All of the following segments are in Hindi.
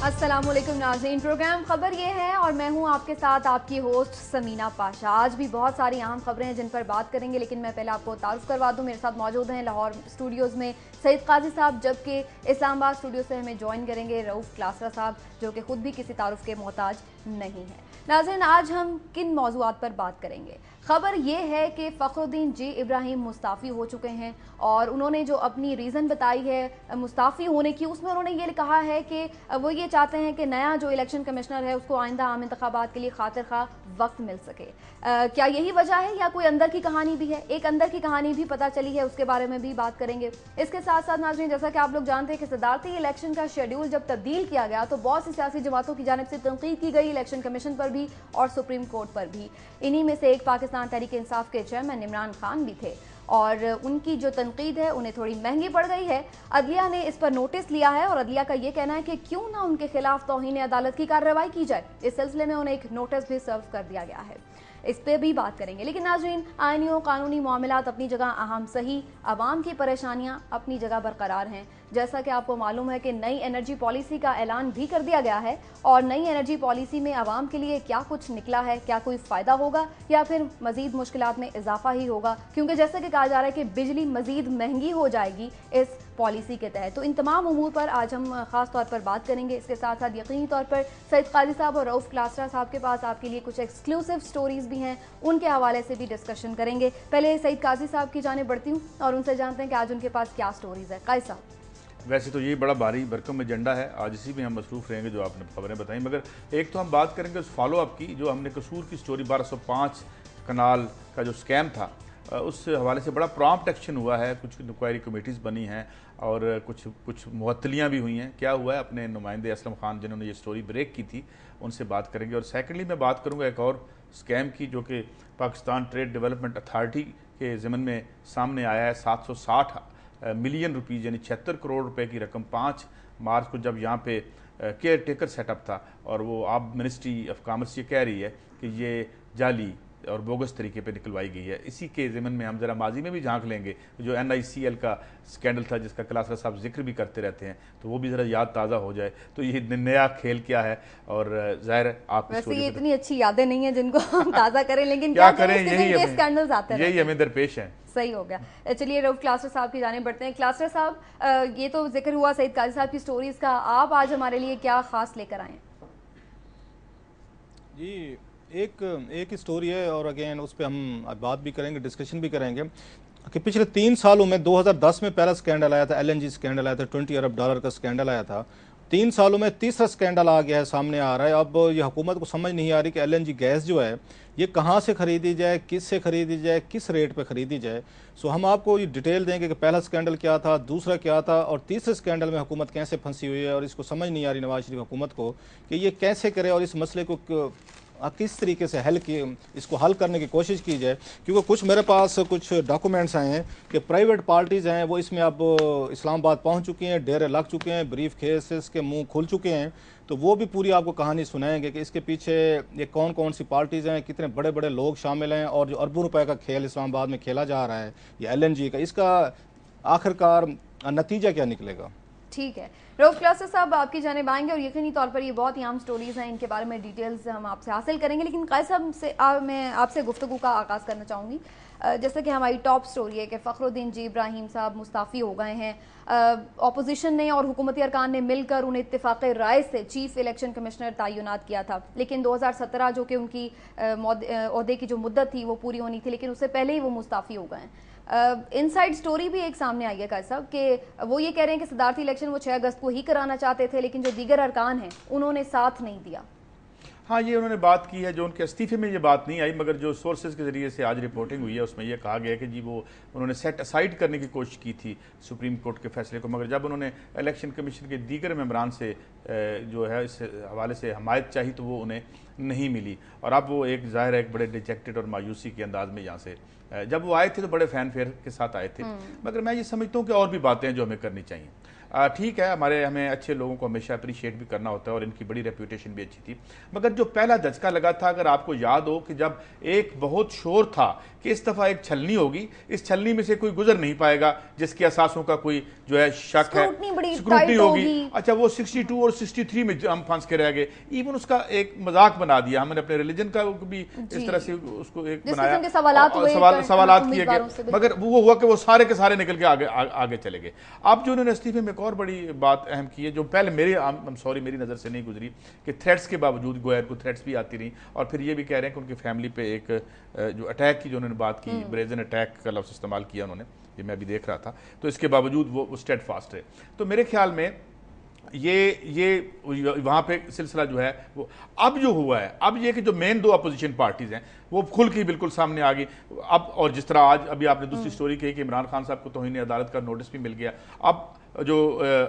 अस्सलामुअलैकुम नाज़रीन, प्रोग्राम खबर ये है और मैं हूं आपके साथ आपकी होस्ट समीना पाशा। आज भी बहुत सारी अहम खबरें हैं जिन पर बात करेंगे, लेकिन मैं पहले आपको तारुफ करवा दूं। मेरे साथ मौजूद हैं लाहौर स्टूडियोज़ में सईद काजी साहब, जबकि इस्लामाबाद स्टूडियो से हमें ज्वाइन करेंगे रऊफ़ क्लासरा साहब, जो कि खुद भी किसी तारुफ के मोहताज नहीं है। नाज़रीन, आज हम किन मौज़ूआत पर बात करेंगे? खबर ये है कि फ़खरुद्दीन जी इब्राहिम मुस्ताफ़ी हो चुके हैं और उन्होंने जो अपनी रीज़न बताई है मुस्ताफ़ी होने की, उसमें उन्होंने ये कहा है कि वो ये चाहते हैं कि नया जो इलेक्शन कमिश्नर है उसको आइंदा आम इंतखाबात के लिए खातिर खा वक्त मिल सके। क्या यही वजह है या कोई अंदर की कहानी भी है? एक अंदर की कहानी भी पता चली है, उसके बारे में भी बात करेंगे। इसके साथ साथ नाज़रीन, जैसा कि आप लोग जानते हैं कि सदारती इलेक्शन का शेड्यूल जब तब्दील किया गया तो बहुत सी सियासी जमातों की जानिब से तनकीद की गई, इलेक्शन कमीशन पर भी और सुप्रीम कोर्ट पर भी। इन्हीं में से एक पाकिस्तान तहरीक इंसाफ के चेयरमैन इमरान खान भी थे और उनकी जो तनकीद है उन्हें थोड़ी महंगी पड़ गई है। अदलिया ने इस पर नोटिस लिया है और अदलिया का ये कहना है कि क्यों ना उनके खिलाफ तौहीन अदालत की कार्रवाई की जाए। इस सिलसिले में उन्हें एक नोटिस भी सर्व कर दिया गया है, इस पर भी बात करेंगे। लेकिन नाज़रीन, आईनी और कानूनी मामलात अपनी जगह अहम सही, आवाम की परेशानियां अपनी जगह बरकरार हैं। जैसा कि आपको मालूम है कि नई एनर्जी पॉलिसी का ऐलान भी कर दिया गया है और नई एनर्जी पॉलिसी में आवाम के लिए क्या कुछ निकला है, क्या कोई फ़ायदा होगा या फिर मज़ीद मुश्किलात में इजाफा ही होगा, क्योंकि जैसा कि कहा जा रहा है कि बिजली मज़ीद महंगी हो जाएगी इस पॉलिसी के तहत। तो इन तमाम उमूर पर आज हम खास तौर पर बात करेंगे। इसके साथ साथ यकीनी तौर पर सईद काजी साहब और रऊफ़ क्लासरा साहब के पास आपके लिए कुछ एक्सक्लूसिव स्टोरीज भी हैं, उनके हवाले से भी डिस्कशन करेंगे। पहले सईद काजी साहब की जाने बढ़ती हूँ और उनसे जानते हैं कि आज उनके पास क्या स्टोरीज है। काजी साहब, वैसे तो ये बड़ा भारी भरकम एजेंडा है, आज इसी में हम मसरूफ़ रहेंगे जो आपने खबरें बताई, मगर एक तो हम बात करेंगे उस फॉलोअप की जो हमने कसूर की स्टोरी 1205 कनाल का जो स्कैम था उस हवाले से बड़ा प्रॉम्प्ट एक्शन हुआ है। कुछ इंक्वायरी कमेटीज़ बनी हैं और कुछ मुअत्तलियाँ भी हुई हैं। क्या हुआ है, अपने नुमाइंदे असलम खान जिन्होंने ये स्टोरी ब्रेक की थी उनसे बात करेंगे। और सेकेंडली मैं बात करूँगा एक और स्कैम की जो कि पाकिस्तान ट्रेड डेवलपमेंट अथॉरिटी के ज़िम्मन में सामने आया है। 760 मिलियन रुपीज़ यानी 76 करोड़ रुपए की रकम 5 मार्च को जब यहाँ पे केयर टेकर सेटअप था और वो आप मिनिस्ट्री ऑफ कॉमर्स ये कह रही है कि ये जाली और बोगस तरीके पे निकलवाई गई है। इसी के ज़िमन में हम ज़रा माजी में भी झांक लेंगे जो NICL का स्कैंडल था जिसका क्लासरा साहब जिक्र भी करते रहते हैं, तो वो भी ज़रा याद ताज़ा हो जाए। तो ये नया खेल क्या है और ज़ाहिर आप वैसे ये इतनी अच्छी यादें नहीं है जिनको हम ताज़ा करें, लेकिन क्या करें, स्कैंडल्स आते हैं, यही हमें दरपेश है। सही हो गया। चलिए रऊफ़ क्लासरा साहब की जाने बढ़ते हैं। क्लासरा साहब, ये तो जिक्र हुआ सईद काजी साहब की स्टोरीज का, आप आज हमारे लिए क्या खास लेकर आए? जी, एक स्टोरी है और अगेन उस पर हम बात भी करेंगे, डिस्कशन भी करेंगे कि पिछले 3 सालों में 2010 में पहला स्कैंडल आया था, LNG स्कैंडल आया था, $20 अरब का स्कैंडल आया था। 3 सालों में तीसरा स्कैंडल आ गया है, सामने आ रहा है। अब ये हुकूमत को समझ नहीं आ रही कि LNG गैस जो है ये कहाँ से खरीदी जाए, किस से खरीदी जाए, किस रेट पे खरीदी जाए। सो हम आपको ये डिटेल देंगे कि पहला स्कैंडल क्या था, दूसरा क्या था और तीसरे स्कैंडल में हुकूमत कैसे फंसी हुई है और इसको समझ नहीं आ रही नवाज शरीफ हुकूमत को कि ये कैसे करे और इस मसले को किस तरीके से इसको हल करने की कोशिश की जाए। क्योंकि कुछ मेरे पास कुछ डॉक्यूमेंट्स आए हैं कि प्राइवेट पार्टीज़ हैं वो इसमें अब इस्लामाबाद पहुंच चुकी हैं, डेरे लग चुके हैं, ब्रीफ केसेस के मुंह खुल चुके हैं। तो वो भी पूरी आपको कहानी सुनाएंगे कि इसके पीछे ये कौन कौन सी पार्टीज़ हैं, कितने बड़े बड़े लोग शामिल हैं और जो अरबों रुपए का खेल इस्लामाबाद में खेला जा रहा है ये LNG का, इसका आखिरकार नतीजा क्या निकलेगा। ठीक है, रऊफ़ क्लासरा साहब आपकी जानिब आएंगे और यकीनी तौर पर ये बहुत ही आम स्टोरीज हैं, इनके बारे में डिटेल्स हम आपसे हासिल करेंगे। लेकिन काजी साहब से मैं आपसे गुफ्तगू का आगाज़ करना चाहूँगी। जैसा कि हमारी टॉप स्टोरी है कि फ़खरुद्दीन जी इब्राहिम साहब मुस्ताफ़ी हो गए हैं। अपोजिशन ने और हुकूमती अरकान ने मिलकर उन्हें इत्तेफाक़ राय से चीफ इलेक्शन कमिश्नर तैनात किया था, लेकिन 2017 जो कि उनकी ओहदे की जो मुद्दत थी वो पूरी होनी थी, लेकिन उससे पहले ही वो मुस्ताफ़ी हो गए हैं। इनसाइड स्टोरी भी एक सामने आई है काजी साहब कि वो ये कह रहे हैं कि सदारती इलेक्शन वो 6 अगस्त को ही कराना चाहते थे, लेकिन जो दीगर अरकान हैं उन्होंने साथ नहीं दिया। हाँ, ये उन्होंने बात की है, जो उनके इस्तीफे में ये बात नहीं आई, मगर जो सोर्सेज के ज़रिए से आज रिपोर्टिंग हुई है उसमें यह कहा गया कि जी वो उन्होंने सेट असाइड करने की कोशिश की थी सुप्रीम कोर्ट के फैसले को, मगर जब उन्होंने इलेक्शन कमीशन के दीगर मेंबरान से जो है इस हवाले से हमायत चाहिए तो वो उन्हें नहीं मिली। और अब वो एक ज़ाहिर है एक बड़े डिजेक्टेड और मायूसी के अंदाज में यहाँ से जब वो आए थे तो बड़े फैन फेयर के साथ आए थे, मगर मैं ये समझता हूँ कि और भी बातें हैं जो हमें करनी चाहिए। ठीक है, हमें अच्छे लोगों को हमेशा अप्रिशिएट भी करना होता है और इनकी बड़ी रेप्यूटेशन भी अच्छी थी। मगर जो पहला धचका लगा था, अगर आपको याद हो कि जब एक बहुत शोर था कि इस दफ़ा एक छलनी होगी, इस छलनी में से कोई गुजर नहीं पाएगा जिसके असासों का कोई जो है शक है, स्क्रूटनी होगी। अच्छा, वो 62 और 63 में हम फंस के रह गए। इवन उसका एक मजाक बना दिया हमने, अपने रिलीजन का भी इस तरह से उसको एक बनाया, सवालात किए गए, मगर वो हुआ कि वो सारे के सारे निकल के आगे चले गए। अब जो उन्होंने इस्तीफे में एक और बड़ी बात अहम की है, जो पहले मेरी नज़र से नहीं गुजरी, कि थ्रेट्स के बावजूद गोया को थ्रेट्स भी आती रही, और फिर ये भी कह रहे हैं कि उनकी फैमिली पे एक जो अटैक की जो उन्होंने बात की, ब्रेजन अटैक का लफ्ज़ इस्तेमाल किया उन्होंने, ये मैं भी देख रहा था, तो इसके बावजूद वो स्टेड फास्ट है। तो मेरे ख्याल में ये वहाँ पे सिलसिला जो है वो अब जो हुआ है, अब ये कि जो मेन दो अपोजिशन पार्टीज हैं वो खुल के बिल्कुल सामने आ गई अब। और जिस तरह आज अभी आपने दूसरी स्टोरी कही कि इमरान खान साहब को तौहीन अदालत का नोटिस भी मिल गया, अब जो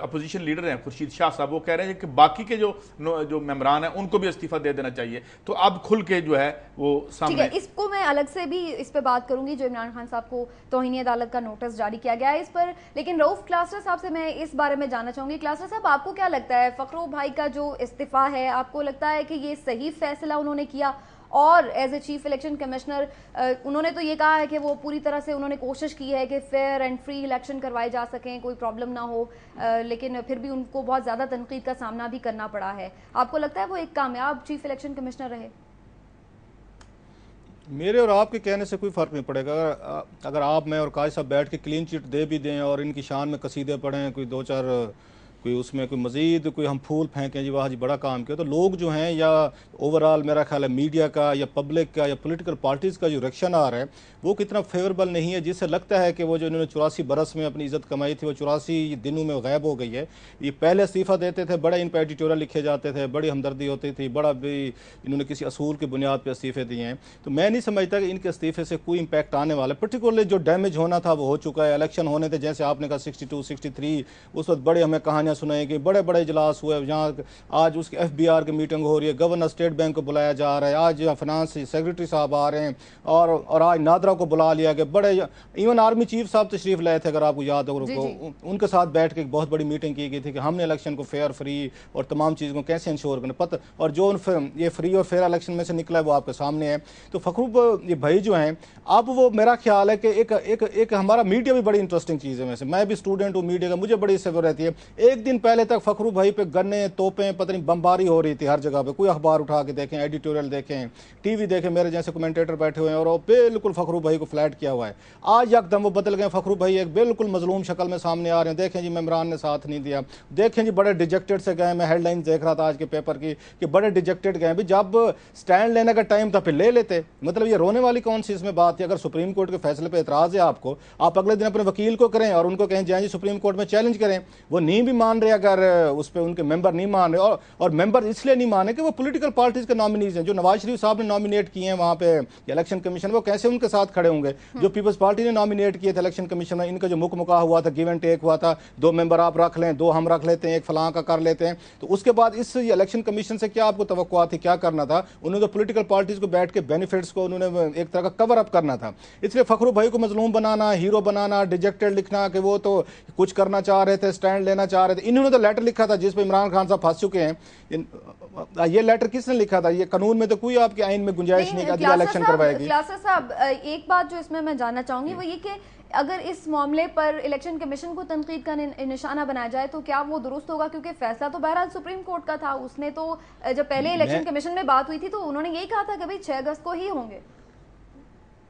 अपोजिशन लीडर हैं खुर्शीद शाह साहब, वो कह रहे हैं कि बाकी के जो मेंबरान हैं उनको भी इस्तीफा दे देना चाहिए। तो अब खुल के जो है वो सामने, ठीक है, इसको मैं अलग से भी इस पे बात करूंगी, जो इमरान खान साहब को तौहीन अदालत का नोटिस जारी किया गया है इस पर। लेकिन रऊफ क्लास्टर साहब से मैं इस बारे में जानना चाहूंगी। क्लास्टर साहब, आपको क्या लगता है, फखरू भाई का जो इस्तीफा है, आपको लगता है कि ये सही फैसला उन्होंने किया? और as a chief election commissioner उन्होंने तो ये कहा है कि वो पूरी तरह से उन्होंने कोशिश की है कि फेयर एंड फ्री इलेक्शन करवाए जा सकें, कोई प्रॉब्लम ना हो, लेकिन फिर भी उनको बहुत ज़्यादा तनकीद का सामना भी करना पड़ा है। आपको लगता है वो एक कामयाब चीफ इलेक्शन कमिश्नर रहे? मेरे और आपके कहने से कोई फ़र्क नहीं पड़ेगा। अगर आप, मैं और काजी साहब बैठ के क्लीन चिट दे भी दें और इनकी शान में कसीदे पढ़ें, कोई दो चार कोई उसमें कोई मज़ीद कोई हम फूल फेंकें जी वाह जी बड़ा काम किया, तो लोग जो हैं, या ओवरऑल मेरा ख्याल है मीडिया का या पब्लिक का या पॉलिटिकल पार्टीज़ का जो रिएक्शन आ रहा है वो कितना फेवरेबल नहीं है, जिससे लगता है कि वो जो इन्होंने 84 बरस में अपनी इज़्ज़त कमाई थी वो 84 दिनों में गायब हो गई है। ये पहले इस्तीफ़ा देते थे, बड़े इन पर एडिटोरियल लिखे जाते थे, बड़ी हमदर्दी होती थी, बड़ा भी इन्होंने किसी असूल की बुनियाद पर इस्तीफ़े दिए हैं। तो मैं नहीं समझता कि इनके इस्तीफ़े से कोई इम्पैक्ट आने वाला है। पर्टिकुलरली जो डैमेज होना था वो हो चुका है। इलेक्शन होने थे, जैसे आपने कहा 62, 63, उस वक्त बड़े हमें कहानियाँ सुनाई कि बड़े इजलास हुए, जहाँ आज उसकी FBR की मीटिंग हो रही है, गवर्नर स्टेट बैंक को बुलाया जा रहा है, आज फाइनेंस सेक्रेटरी साहब आ रहे हैं, और आज नादरा को बुला लिया गया, बड़े इवन आर्मी चीफ साहब तशरीफ लाए थे, अगर आपको याद हो, उनके साथ बैठ के एक बहुत बड़ी मीटिंग की गई थी कि हमने इलेक्शन को फेयर फ्री और तमाम चीज़ों को कैसे इंश्योर करना पता, और जो ये फ्री और फेयर इलेक्शन में से निकला है वो आपके सामने है। तो फखरू ये भाई जो हैं, अब वो मेरा ख्याल है कि एक हमारा मीडिया भी बड़ी इंटरेस्टिंग चीज़ है। वैसे मैं भी स्टूडेंट हूँ मीडिया का, मुझे बड़ी सेवर रहती है। एक दिन पहले तक फखरू भाई पे गन्ने तोपें पता नहीं बमबारी हो रही थी हर जगह पे, कोई अखबार उठा के देखें, एडिटोरियल देखें, टीवी देखें, मेरे जैसे कमेंटेटर बैठे हुए हैं और वो बिल्कुल फखरू भाई को फ्लैट किया हुआ है। आज यकदम वो बदल गए, फखरू भाई एक बिल्कुल मजलूम शक्ल में सामने आ रहे हैं। देखें जी इमरान ने साथ नहीं दिया, देखें जी बड़े डिजेक्टेड से गए। मैं हेडलाइन देख रहा था आज के पेपर की कि बड़े डिजेक्टेड गए। जब स्टैंड लेने का टाइम था फिर ले लेते, मतलब ये रोने वाली कौन सी इसमें बात है? अगर सुप्रीम कोर्ट के फैसले पर एतराज़ है आपको, आप अगले दिन अपने वकील को करें और उनको कहें जाए जी सुप्रीम कोर्ट में चैलेंज करें। वो नहीं भी मान रहे, अगर उस पर उनके मेंबर नहीं मान रहे, और मेंबर इसलिए नहीं माने कि वो पॉलिटिकल पार्टीज के नॉमिनीज हैं। जो नवाज शरीफ साहब ने नॉमिनेट किए हैं वहाँ पे इलेक्शन कमीशन, वो कैसे उनके साथ खड़े होंगे? जो पीपल्स पार्टी ने नॉमिनेट किए थे इलेक्शन कमीशन में, इनका जो मुका हुआ था, गिव एंड टेक हुआ था, 2 मेंबर आप रख लें, 2 हम रख लेते हैं, एक फलां का कर लेते हैं। तो उसके बाद इस इलेक्शन कमीशन से क्या आपको तवक्कुआ थी, क्या करना था? उन्होंने तो पॉलिटिकल पार्टीज को बैठ के बेनिफिट्स को उन्होंने एक तरह का कवर अप करना था। इसलिए फखरू भाई को मजलूम बनाना, हीरो बनाना, डिजेक्टेड लिखना कि वो तो कुछ करना चाह रहे थे, स्टैंड लेना चाह रहे थे। इन्होंने तो लेटर लिखा था जिसपे इमरान खान साहब फंस चुके हैं। ये लेटर किसने लिखा था? ये कानून में तो कोई आपके आइन में गुंजाइश नहीं करती इलेक्शन करवाएगी। क्लासर साहब, एक बात जो इसमें मैं जानना चाहूंगी वो ये कि अगर इस मामले पर इलेक्शन कमीशन को तनकीद का निशाना बनाया जाए तो क्या वो दुरुस्त होगा? क्योंकि फैसला तो बहरहाल सुप्रीम कोर्ट का था। उसने तो जब पहले इलेक्शन कमीशन में बात हुई थी तो उन्होंने यही कहा था कि भाई 6 अगस्त को ही होंगे।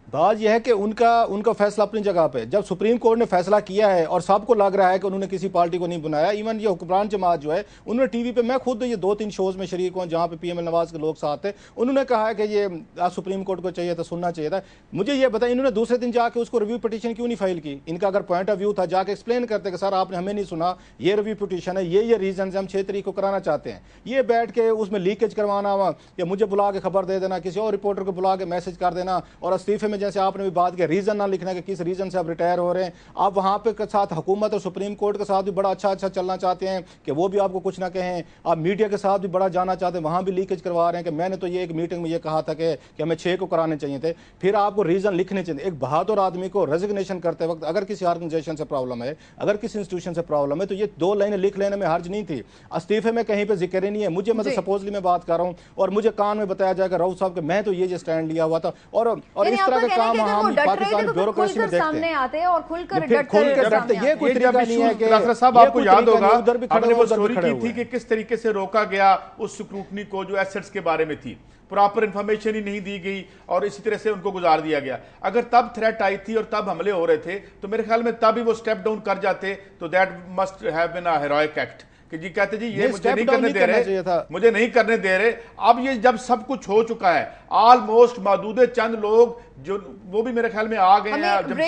बात यह है कि उनका फैसला अपनी जगह पे, जब सुप्रीम कोर्ट ने फैसला किया है और सबको लग रहा है कि उन्होंने किसी पार्टी को नहीं बनाया, इवन ये हुक्मरान जमात जो है उन्होंने टीवी पे, मैं खुद ये 2-3 शोज में शरीक हूँ जहाँ पे PML नवाज के लोग साथ थे, उन्होंने कहा है कि ये सुप्रीम कोर्ट को चाहिए था, सुनना चाहिए था। मुझे ये बताया इन्होंने दूसरे दिन जाके उसको रिव्यू पिटीशन क्यों नहीं फाइल की? इनका अगर पॉइंट ऑफ व्यू था जाके एक्सप्लेन करते कि सर आपने हमें नहीं सुना, ये रिव्यू पिटीशन है, ये रीजन हम 6 तारीख को कराना चाहते हैं। ये बैठ के उसमें लीकेज करवाना या मुझे बुला के खबर दे देना, किसी और रिपोर्टर को बुला के मैसेज कर देना और इस्तीफे में जैसे आपने भी बात किया रीजन ना लिखना कि किस रीजन से आप रिटायर हो रहे हैं, आप वहाँ पे के साथ हुकूमत और सुप्रीम कोर्ट के साथ भी बड़ा अच्छा चलना चाहते हैं कि वो भी आपको कुछ ना कहें, आप मीडिया के साथ भी बड़ा जाना चाहते हैं, वहाँ भी लीकेज करवा रहे हैं कि मैंने तो ये एक मीटिंग में ये कहा था कि हमें 6 को कराने चाहिए थे। फिर आपको रीजन लिखने चाहिए। एक बहादुर आदमी को रेजिग्नेशन करते वक्त अगर किसी ऑर्गेनाइजेशन से प्रॉब्लम है, अगर किसी इंस्टीट्यूशन से प्रॉब्लम है, तो ये 2 लाइनें लिख लेने में हर्ज नहीं थी। इस्तीफे में कहीं पे जिक्र ही नहीं है। मुझे मतलब सपोजली मैं बात कर रहा हूँ और मुझे कान में बताया जाएगा राउत साहब कि मैं तो ये स्टैंड लिया हुआ था, और इस तरह के काम हम पाकिस्तान ब्यूरोक्रेसी में सामने आते हैं और खुलकर डरते। ये कोई तरीका नहीं है कि कासरा साहब आपको याद होगा हमने वो स्टोरी की थी कि किस तरीके से रोका गया उस स्क्रूटनी को जो एसेट्स के बारे में थी, प्रॉपर इंफॉर्मेशन ही नहीं दी गई और इसी तरह से उनको गुजार दिया गया। अगर तब थ्रेट आई थी और तब हमले हो रहे थे तो मेरे ख्याल में तब ही वो स्टेप डाउन कर जाते, तो that must have been a heroic act कि जी कहते जी ये मुझे नहीं करने दे रहे, मुझे नहीं करने दे रहे। अब ये जब सब कुछ हो चुका है, ऑलमोस्ट मौजूदे चंद लोग जो वो भी मेरे ख्याल में आ गए हैं, जब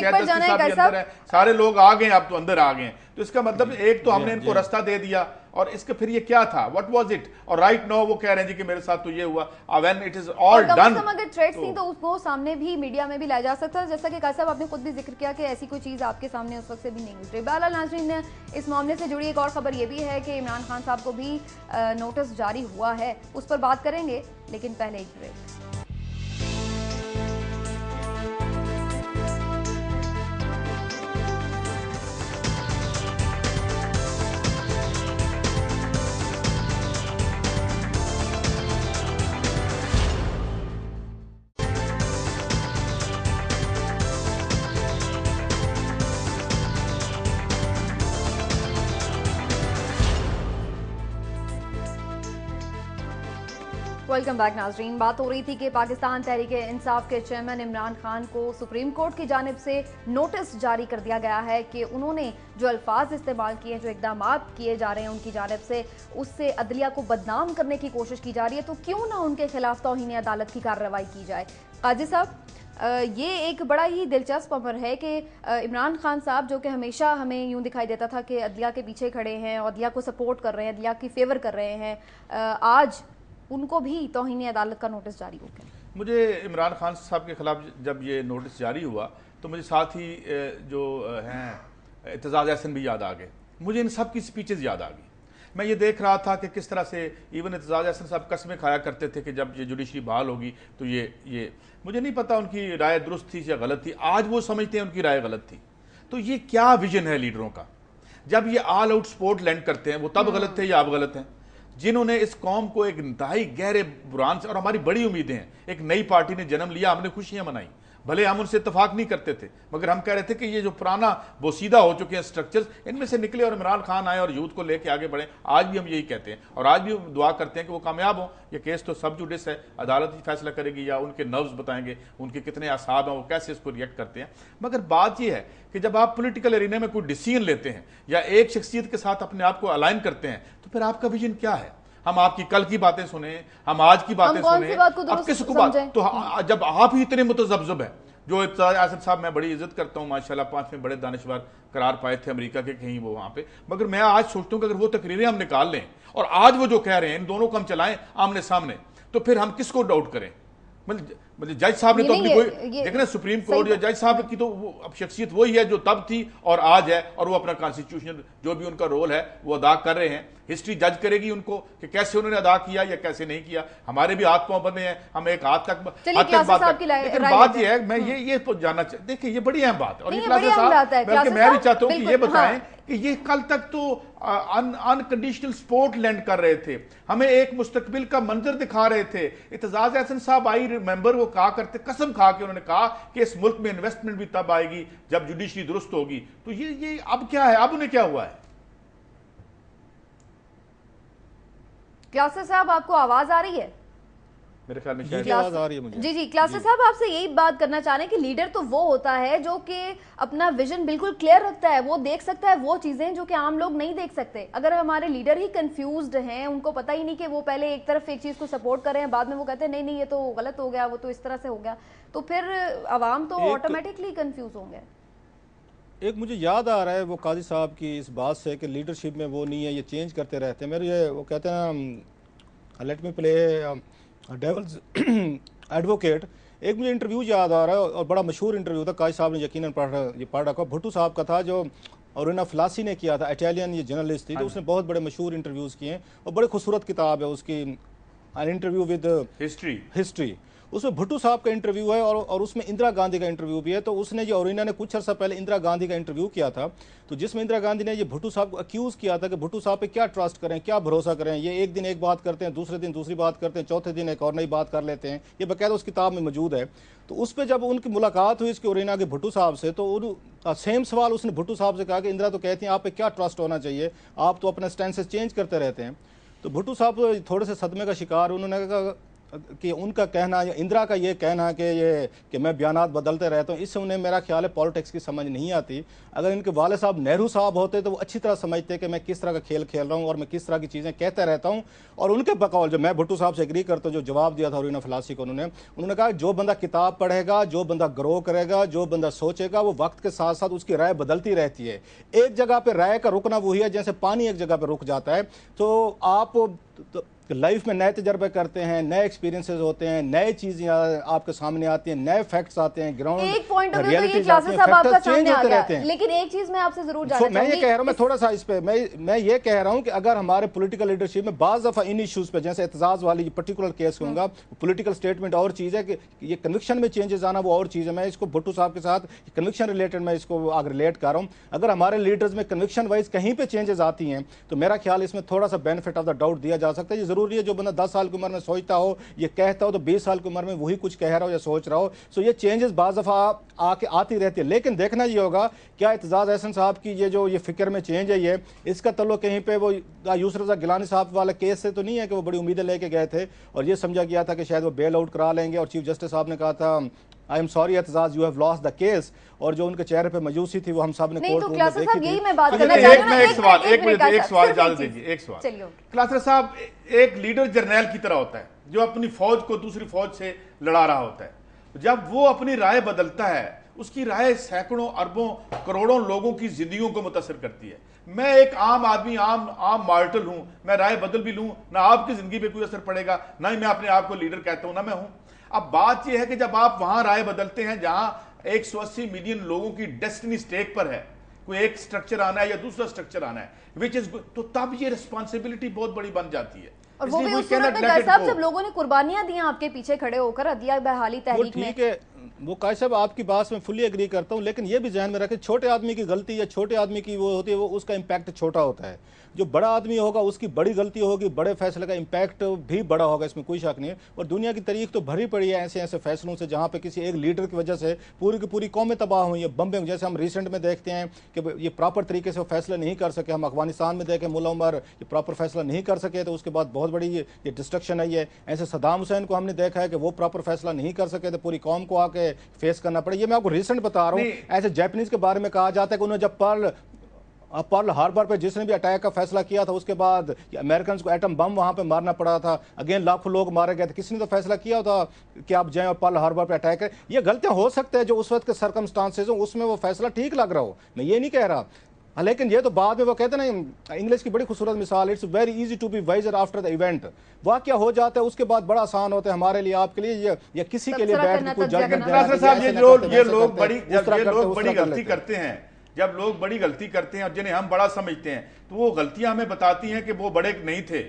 अंदर है सारे लोग आ गए, अब तो अंदर आ गए। तो इसका मतलब एक तो हमने इनको रास्ता दे दिया और इसके फिर ये क्या था, व्हाट वाज इट, और राइट नाउ वो कह रहे हैं जी कि मेरे साथ तो ये हुआ। When it is all done, अगर थ्रेट्स थी तो उसको सामने भी मीडिया में भी लाया जा सकता है, जैसा कि कासर साहब आपने खुद भी जिक्र किया कि ऐसी कोई चीज आपके सामने उस वक्त से भी नहीं गुजरी। बहरहाल नाज़रीन, इस मामले से जुड़ी एक और खबर ये भी है कि इमरान खान साहब को भी नोटिस जारी हुआ है, उस पर बात करेंगे, लेकिन पहले एक ब्रेक। वेलकम बैक नाजरीन। बात हो रही थी कि पाकिस्तान तहरीक-ए-इंसाफ के चेयरमैन इमरान खान को सुप्रीम कोर्ट की जानिब से नोटिस जारी कर दिया गया है कि उन्होंने जो अल्फाज इस्तेमाल किए, जो इकदाम किए जा रहे हैं उनकी जानिब से, उससे अदलिया को बदनाम करने की कोशिश की जा रही है, तो क्यों ना उनके खिलाफ तौहीन अदालत की कार्रवाई की जाए। काजी साहब, ये एक बड़ा ही दिलचस्प अमर है कि इमरान खान साहब जो कि हमेशा हमें यूं दिखाई देता था कि अदलिया के पीछे खड़े हैं, अदलिया को सपोर्ट कर रहे हैं, अदलिया की फेवर कर रहे हैं, आज उनको भी तौहीन अदालत का नोटिस जारी हो गया। मुझे इमरान खान साहब के खिलाफ जब ये नोटिस जारी हुआ तो मुझे साथ ही जो हैं एतजाज़ अहसन भी याद आ गए, मुझे इन सब की स्पीचेस याद आ गई। मैं ये देख रहा था कि किस तरह से इवन एतजाज़ अहसन साहब कस्में खाया करते थे कि जब ये जुडिशरी बहाल होगी तो ये मुझे नहीं पता उनकी राय दुरुस्त थी या गलत थी, आज वो समझते हैं उनकी राय गलत थी। तो ये क्या विजन है लीडरों का, जब ये ऑल आउट सपोर्ट लैंड करते हैं वो तब गलत थे या अब गलत हैं। जिन्होंने इस कौम को एक इंतहाई गहरे बुरान से, और हमारी बड़ी उम्मीदें हैं, एक नई पार्टी ने जन्म लिया, हमने खुशियां मनाई, भले हम उनसे इत्तेफाक नहीं करते थे मगर हम कह रहे थे कि ये जो पुराना बोसीदा हो चुके हैं स्ट्रक्चर्स, इनमें से निकले और इमरान खान आए और यूथ को लेके आगे बढ़े। आज भी हम यही कहते हैं और आज भी दुआ करते हैं कि वो कामयाब हों। ये केस तो सब जुडिस है, अदालत ही फैसला करेगी या उनके नर्व्स बताएंगे, उनके कितने आसाब हैं, वो कैसे इसको रिएक्ट करते हैं। मगर बात यह है कि जब आप पॉलिटिकल एरिना में कोई डिसीजन लेते हैं या एक शख्सियत के साथ अपने आप को अलाइन करते हैं तो फिर आपका विजन क्या है। हम आपकी कल की बातें सुने, हम आज की बातें सुने, अब किसको बात, तो जब आप ही इतने मुतज़ब्ज़ब हैं, जो आसिफ साहब मैं बड़ी इज्जत करता हूं माशाल्लाह, 5वें बड़े दानिशवर करार पाए थे अमेरिका के कहीं वो वहां पे, मगर मैं आज सोचता हूं कि अगर वो तकरीरें हम निकाल लें और आज वो जो कह रहे हैं इन दोनों को हम चलाएं आमने सामने, तो फिर हम किसको डाउट करें। मतलब जज साहब ने तो अपनी कोई देखना, सुप्रीम कोर्ट या जज साहब की तो अब शख्सियत वही है जो तब थी और आज है, और वो अपना कॉन्स्टिट्यूशनल जो भी उनका रोल है वो अदा कर रहे हैं। हिस्ट्री जज करेगी उनको कि कैसे उन्होंने अदा किया या कैसे नहीं किया। हमारे भी हाथ पांव बंधे हैं, हम एक हाथ तक बात लेकिन बात यह है, मैं ये जानना देखिए ये बड़ी अहम बात है और ये बल्कि मैं भी चाहता हूँ कि ये बताएं कि ये कल तक तो अनकंडीशनल सपोर्ट लैंड कर रहे थे, हमें एक मुस्तकबिल का मंजर दिखा रहे थे। एतजाज अहसन साहब आई रिमेंबर वो कहा करते, कसम खा के उन्होंने कहा कि इस मुल्क में इन्वेस्टमेंट भी तब आएगी जब जुडिशरी दुरुस्त होगी। तो ये अब क्या है, अब उन्हें क्या हुआ है। क्लासेस साहब आपको आवाज आ रही है? मेरे ख्याल में शायद आवाज आ रही है मुझे। जी क्लासेस साहब आपसे यही बात करना चाह रहे हैं कि लीडर तो वो होता है जो कि अपना विजन बिल्कुल क्लियर रखता है, वो देख सकता है वो चीजें जो कि आम लोग नहीं देख सकते। अगर हमारे लीडर ही कंफ्यूज्ड हैं, उनको पता ही नहीं कि वो पहले एक तरफ एक चीज को सपोर्ट कर रहे हैं, बाद में वो कहते हैं नहीं ये तो गलत हो गया, वो तो इस तरह से हो गया, तो फिर अवाम तो ऑटोमेटिकली कंफ्यूज होंगे। एक मुझे याद आ रहा है वो काजी साहब की इस बात से कि लीडरशिप में वो नहीं है, ये चेंज करते रहते हैं। मेरे ये वो कहते हैं let me play devil's advocate, एक मुझे इंटरव्यू याद आ रहा है और बड़ा मशहूर इंटरव्यू था, काजी साहब ने यकीनन पढ़ रखा, भुट्टो साहब का था, जो अरुणा फ्लासी ने किया था, इटालियन ये जर्नलिस्ट थी, तो उसने बहुत बड़े मशहूर इंटरव्यूज़ किए हैं और बड़े खूबसूरत किताब है उसकी, एन इंटरव्यू विद हिस्ट्री। उसमें भुट्टो साहब का इंटरव्यू है और उसमें इंदिरा गांधी का इंटरव्यू भी है। तो उसने जो अरुणा ने कुछ अर्सा पहले इंदिरा गांधी का इंटरव्यू किया था, तो जिसमें इंदिरा गांधी ने ये भुट्टो साहब को अक्यूज़ किया था कि भुट्टो साहब पे क्या ट्रस्ट करें, क्या भरोसा करें, ये एक दिन एक बात करते हैं, दूसरे दिन दूसरी बात करते हैं, चौथे दिन एक और नई बात कर लेते हैं, ये बाकायदा उस किताब में मौजूद है। तो उस पर जब उनकी मुलाकात हुई इसकी अरुणा के भुट्टो साहब से, तो सेम सवाल उसने भुट्टो साहब से कहा कि इंदिरा तो कहती हैं आप पे क्या ट्रस्ट होना चाहिए, आप तो अपने स्टैंसेस चेंज करते रहते हैं। तो भुट्टो साहब थोड़े से सदमे का शिकार, उन्होंने कहा कि उनका कहना या इंदिरा का ये कहना कि मैं बयानात बदलते रहता हूँ, इससे उन्हें मेरा ख्याल है पॉलिटिक्स की समझ नहीं आती। अगर इनके वाले साहब नेहरू साहब होते तो वो अच्छी तरह समझते कि मैं किस तरह का खेल खेल रहा हूँ और मैं किस तरह की चीज़ें कहता रहता हूँ। और उनके बकौल जो मैं भुट्टो साहब से एग्री करता हूँ, जो जवाब दिया था अरुणा फ्लासी को, उन्होंने कहा जो बंदा किताब पढ़ेगा, जो बंदा ग्रो करेगा, जो बंदा सोचेगा, वो वक्त के साथ साथ उसकी राय बदलती रहती है। एक जगह पर राय का रुकना वही है जैसे पानी एक जगह पर रुक जाता है। तो आप लाइफ में नए तजर्बे करते हैं, नए एक्सपीरियंसेस होते हैं, नए चीजें आपके सामने आती हैं, नए फैक्ट्स आते हैं, ग्राउंड एक पॉइंट ऑफ व्यू तो ये क्लासेस सब आपका सामने आ गया, लेकिन एक चीज मैं आपसे जरूर जानना चाहूंगी। मैं ये कह रहा हूं, मैं थोड़ा सा इस पे मैं ये कह रहा हूं कि अगर हमारे पॉलिटिकल लीडरशिप में बाज दफा इन इश्यूज पे, जैसे एतजाज वाली पर्टिकुलर केस कहूंगा, पॉलिटिकल स्टेटमेंट और चीज है कि ये कन्विक्शन में चेंजेस आना वो और चीज है। मैं इसको भुट्टो साहब के साथ कन्विक्शन रिलेटेड मैं इसको आगे रिलेट कर रहा हूं। अगर हमारे लीडर्स में कन्विक्शन वाइज कहीं पे चेंजेस आती हैं तो मेरा ख्याल इसमें थोड़ा सा बेनिफिट ऑफ द डाउट दिया जा सकता है। ये जरूरी है जो बंदा 10 साल की उम्र में सोचता हो, ये कहता हो, तो 20 साल की उम्र में वही कुछ कह रहा हो या सोच रहा हो। सो ये चेंजेस बाज़ दफ़ा आके आती रहती है, लेकिन देखना ये होगा क्या एतजाज अहसन साहब की ये फिक्र में चेंज है, ये इसका तल्लुक कहीं पे वो यूसुफ रज़ा गिलानी साहब वाले केस से तो नहीं है कि वो बड़ी उम्मीदें लेके गए थे और ये समझा गया था कि शायद वो बेल आउट करा लेंगे और चीफ जस्टिस साहब ने कहा था I am sorry Aitzaz you have lost the case, और जो उनके चेहरे पे मायूसी थी वो हम सब ने कोर्ट रूम में देखी थी। एक सवाल इजाजत दीजिए, एक सवाल। क्लासर साहब एक लीडर जर्नैल की तरह होता है जो अपनी फौज को दूसरी फौज से लड़ा रहा होता है। जब वो अपनी राय बदलता है, उसकी राय सैकड़ों अरबों करोड़ों लोगों की जिंदगियों को मुतासर करती है। मैं एक आम आदमी, आम मार्टल हूं, मैं राय बदल भी लूं ना आपकी जिंदगी पे कोई असर पड़ेगा, ना ही मैं अपने आप को लीडर कहता हूं, ना मैं हूं। अब बात यह है कि जब आप वहां राय बदलते हैं जहां 180 मिलियन लोगों की डेस्टिनी स्टेक पर है, कोई एक स्ट्रक्चर आना है या दूसरा स्ट्रक्चर आना है, विच इज, तो तब ये रिस्पॉन्सिबिलिटी बहुत बड़ी बन जाती है। और वो भी उस सूरत में साहब जब लोगों ने कुर्बानियां दी आपके पीछे खड़े होकर अदिया बहाली तहरीक में। ठीक है, वो काश साहब आपकी बात में फुली एग्री करता हूं, लेकिन ये भी ध्यान में रखें छोटे आदमी की गलती या छोटे आदमी की वो होती है, वो उसका इम्पैक्ट छोटा होता है। जो बड़ा आदमी होगा उसकी बड़ी गलती होगी, बड़े फैसले का इम्पैक्ट भी बड़ा होगा, इसमें कोई शक नहीं है। और दुनिया की तारीख तो भरी पड़ी है ऐसे ऐसे फैसलों से जहां पे किसी एक लीडर की वजह से पूरी की पूरी कौमें तबाह हुई है। बम्बे जैसे हम रिसेंट में देखते हैं कि ये प्रॉपर तरीके से वो फैसले नहीं कर सके। हम अफगानिस्तान में देखें मुल्ला उमर ये प्रॉपर फैसला नहीं कर सके, तो उसके बाद बहुत बड़ी ये डिस्ट्रक्शन आई है। ऐसे सद्दाम हुसैन को हमने देखा है कि वो प्रॉपर फैसला नहीं कर सके तो पूरी कौम को आके फेस करना पड़े। ये मैं आपको रिसेंट बता रहा हूँ। ऐसे जापानीज के बारे में कहा जाता है कि उन्होंने जब पर्ल हार्बर पे जिसने भी अटैक का फैसला किया था उसके बाद अमेरिकन को एटम बम वहां पे मारना पड़ा था, अगेन लाखों लोग मारे गए थे। किसी ने तो फैसला किया था कि आप जाएं और पर्ल हार्बर पे अटैक करें। ये गलतियां हो सकते हैं जो उस वक्त के सर्कमस्टांसेस हो, उसमें वो फैसला ठीक लग रहा हो, मैं ये नहीं कह रहा। लेकिन ये तो बाद में वो कहते हैं ना, इंग्लिश की बड़ी खूबसूरत मिसाल, it's very easy to be wiser after the event. वाकया हो जाता है उसके बाद बड़ा आसान होता है हमारे लिए, आपके लिए या किसी के लिए बैठ के कुछ जजमेंट देना। ये लोग बड़ी गलती करते हैं, जब लोग बड़ी गलती करते हैं और जिन्हें हम बड़ा समझते हैं तो वो गलतियां हमें बताती हैं कि वो बड़े नहीं थे।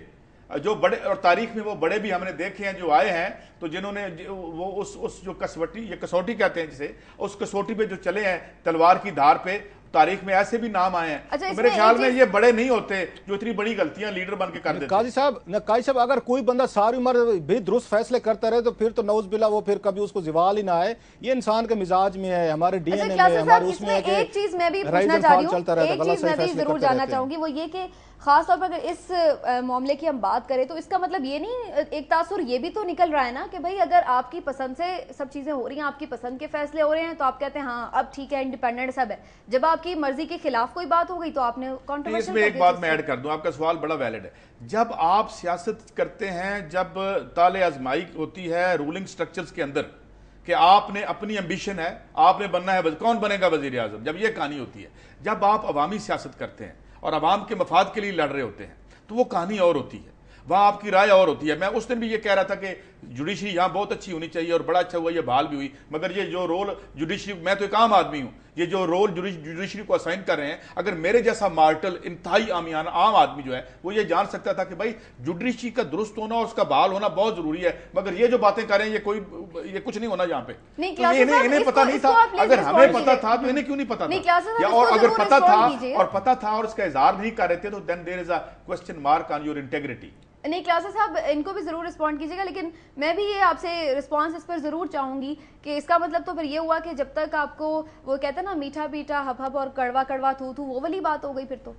जो बड़े, और तारीख में वो बड़े भी हमने देखे हैं जो आए हैं, तो जिन्होंने वो उस जो कसवटी, ये कसौटी कहते हैं जिसे, उस कसौटी पे जो चले हैं तलवार की धार पे, तारीख में ऐसे भी नाम आए हैं। अच्छा, तो मेरे ख्याल में ये बड़े नहीं होते जो इतनी बड़ी गलतियां लीडर बन के कर देते। काजी साहब अगर कोई बंदा सारी उम्र भी दुरुस्त फैसले करता रहे तो फिर तो नौज बिला वो फिर कभी उसको जिवाल ही ना आए। ये इंसान के मिजाज में है, हमारे डीएनए में, हमारे उसमें है। एक चीज मैं भी पूछना चाह रही हूँ, एक चीज मैं भी जरूर जानना चाहूंगी, वो ये कि खास तौर पर इस मामले की हम बात करें तो इसका मतलब ये नहीं, एक तासुर ये भी तो निकल रहा है ना कि भाई अगर आपकी पसंद से सब चीजें हो रही हैं, आपकी पसंद के फैसले हो रहे हैं तो आप कहते हैं हाँ अब ठीक है, इंडिपेंडेंट सब है। जब आपकी मर्जी के खिलाफ कोई बात हो गई तो आपने कंट्रोवर्शियल। इसमें एक बात मैं ऐड कर दूं, आपका सवाल बड़ा वैलिड है। जब आप सियासत करते हैं, जब ताले आजमाई होती है रूलिंग स्ट्रक्चर्स के अंदर कि आपने अपनी एम्बिशन है, आपने बनना है, कौन बनेगा वजीर आजम, जब ये कहानी होती है। जब आप अवामी सियासत करते हैं और अवाम के मफाद के लिए लड़ रहे होते हैं तो वो कहानी और होती है। वहाँ आपकी राय और होती है। मैं उस दिन भी ये कह रहा था कि जुडिशरी यहाँ बहुत अच्छी होनी चाहिए और बड़ा अच्छा हुआ, ये बहाल भी हुई, मगर ये जो रोल जुडिशरी, मैं तो एक आम आदमी हूँ, ये जो रोल जुडिशरी को असाइन कर रहे हैं, अगर मेरे जैसा मार्टल इंतहाई आमियाना आम आदमी जो है वो ये जान सकता था कि भाई जुडिशरी का दुरुस्त होना और उसका बहाल होना बहुत जरूरी है, मगर ये जो बातें कर रहे हैं ये कुछ नहीं होना यहाँ पे। तो इन्हें पता नहीं था, अगर हमें पता था तो इन्हें क्यों नहीं पता था, या और अगर पता था और इसका इजहार नहीं कर रहे थे तो then there is a question mark on your integrity. नहीं क्लासेस साहब, इनको भी जरूर रिस्पॉन्ड कीजिएगा, लेकिन मैं भी ये आपसे रिस्पॉन्स इस पर जरूर चाहूंगी कि इसका मतलब तो फिर ये हुआ कि जब तक आपको वो कहते हैं ना मीठा पीठा हप हप और कड़वा कड़वा थू थू, वो वाली बात हो गई फिर तो।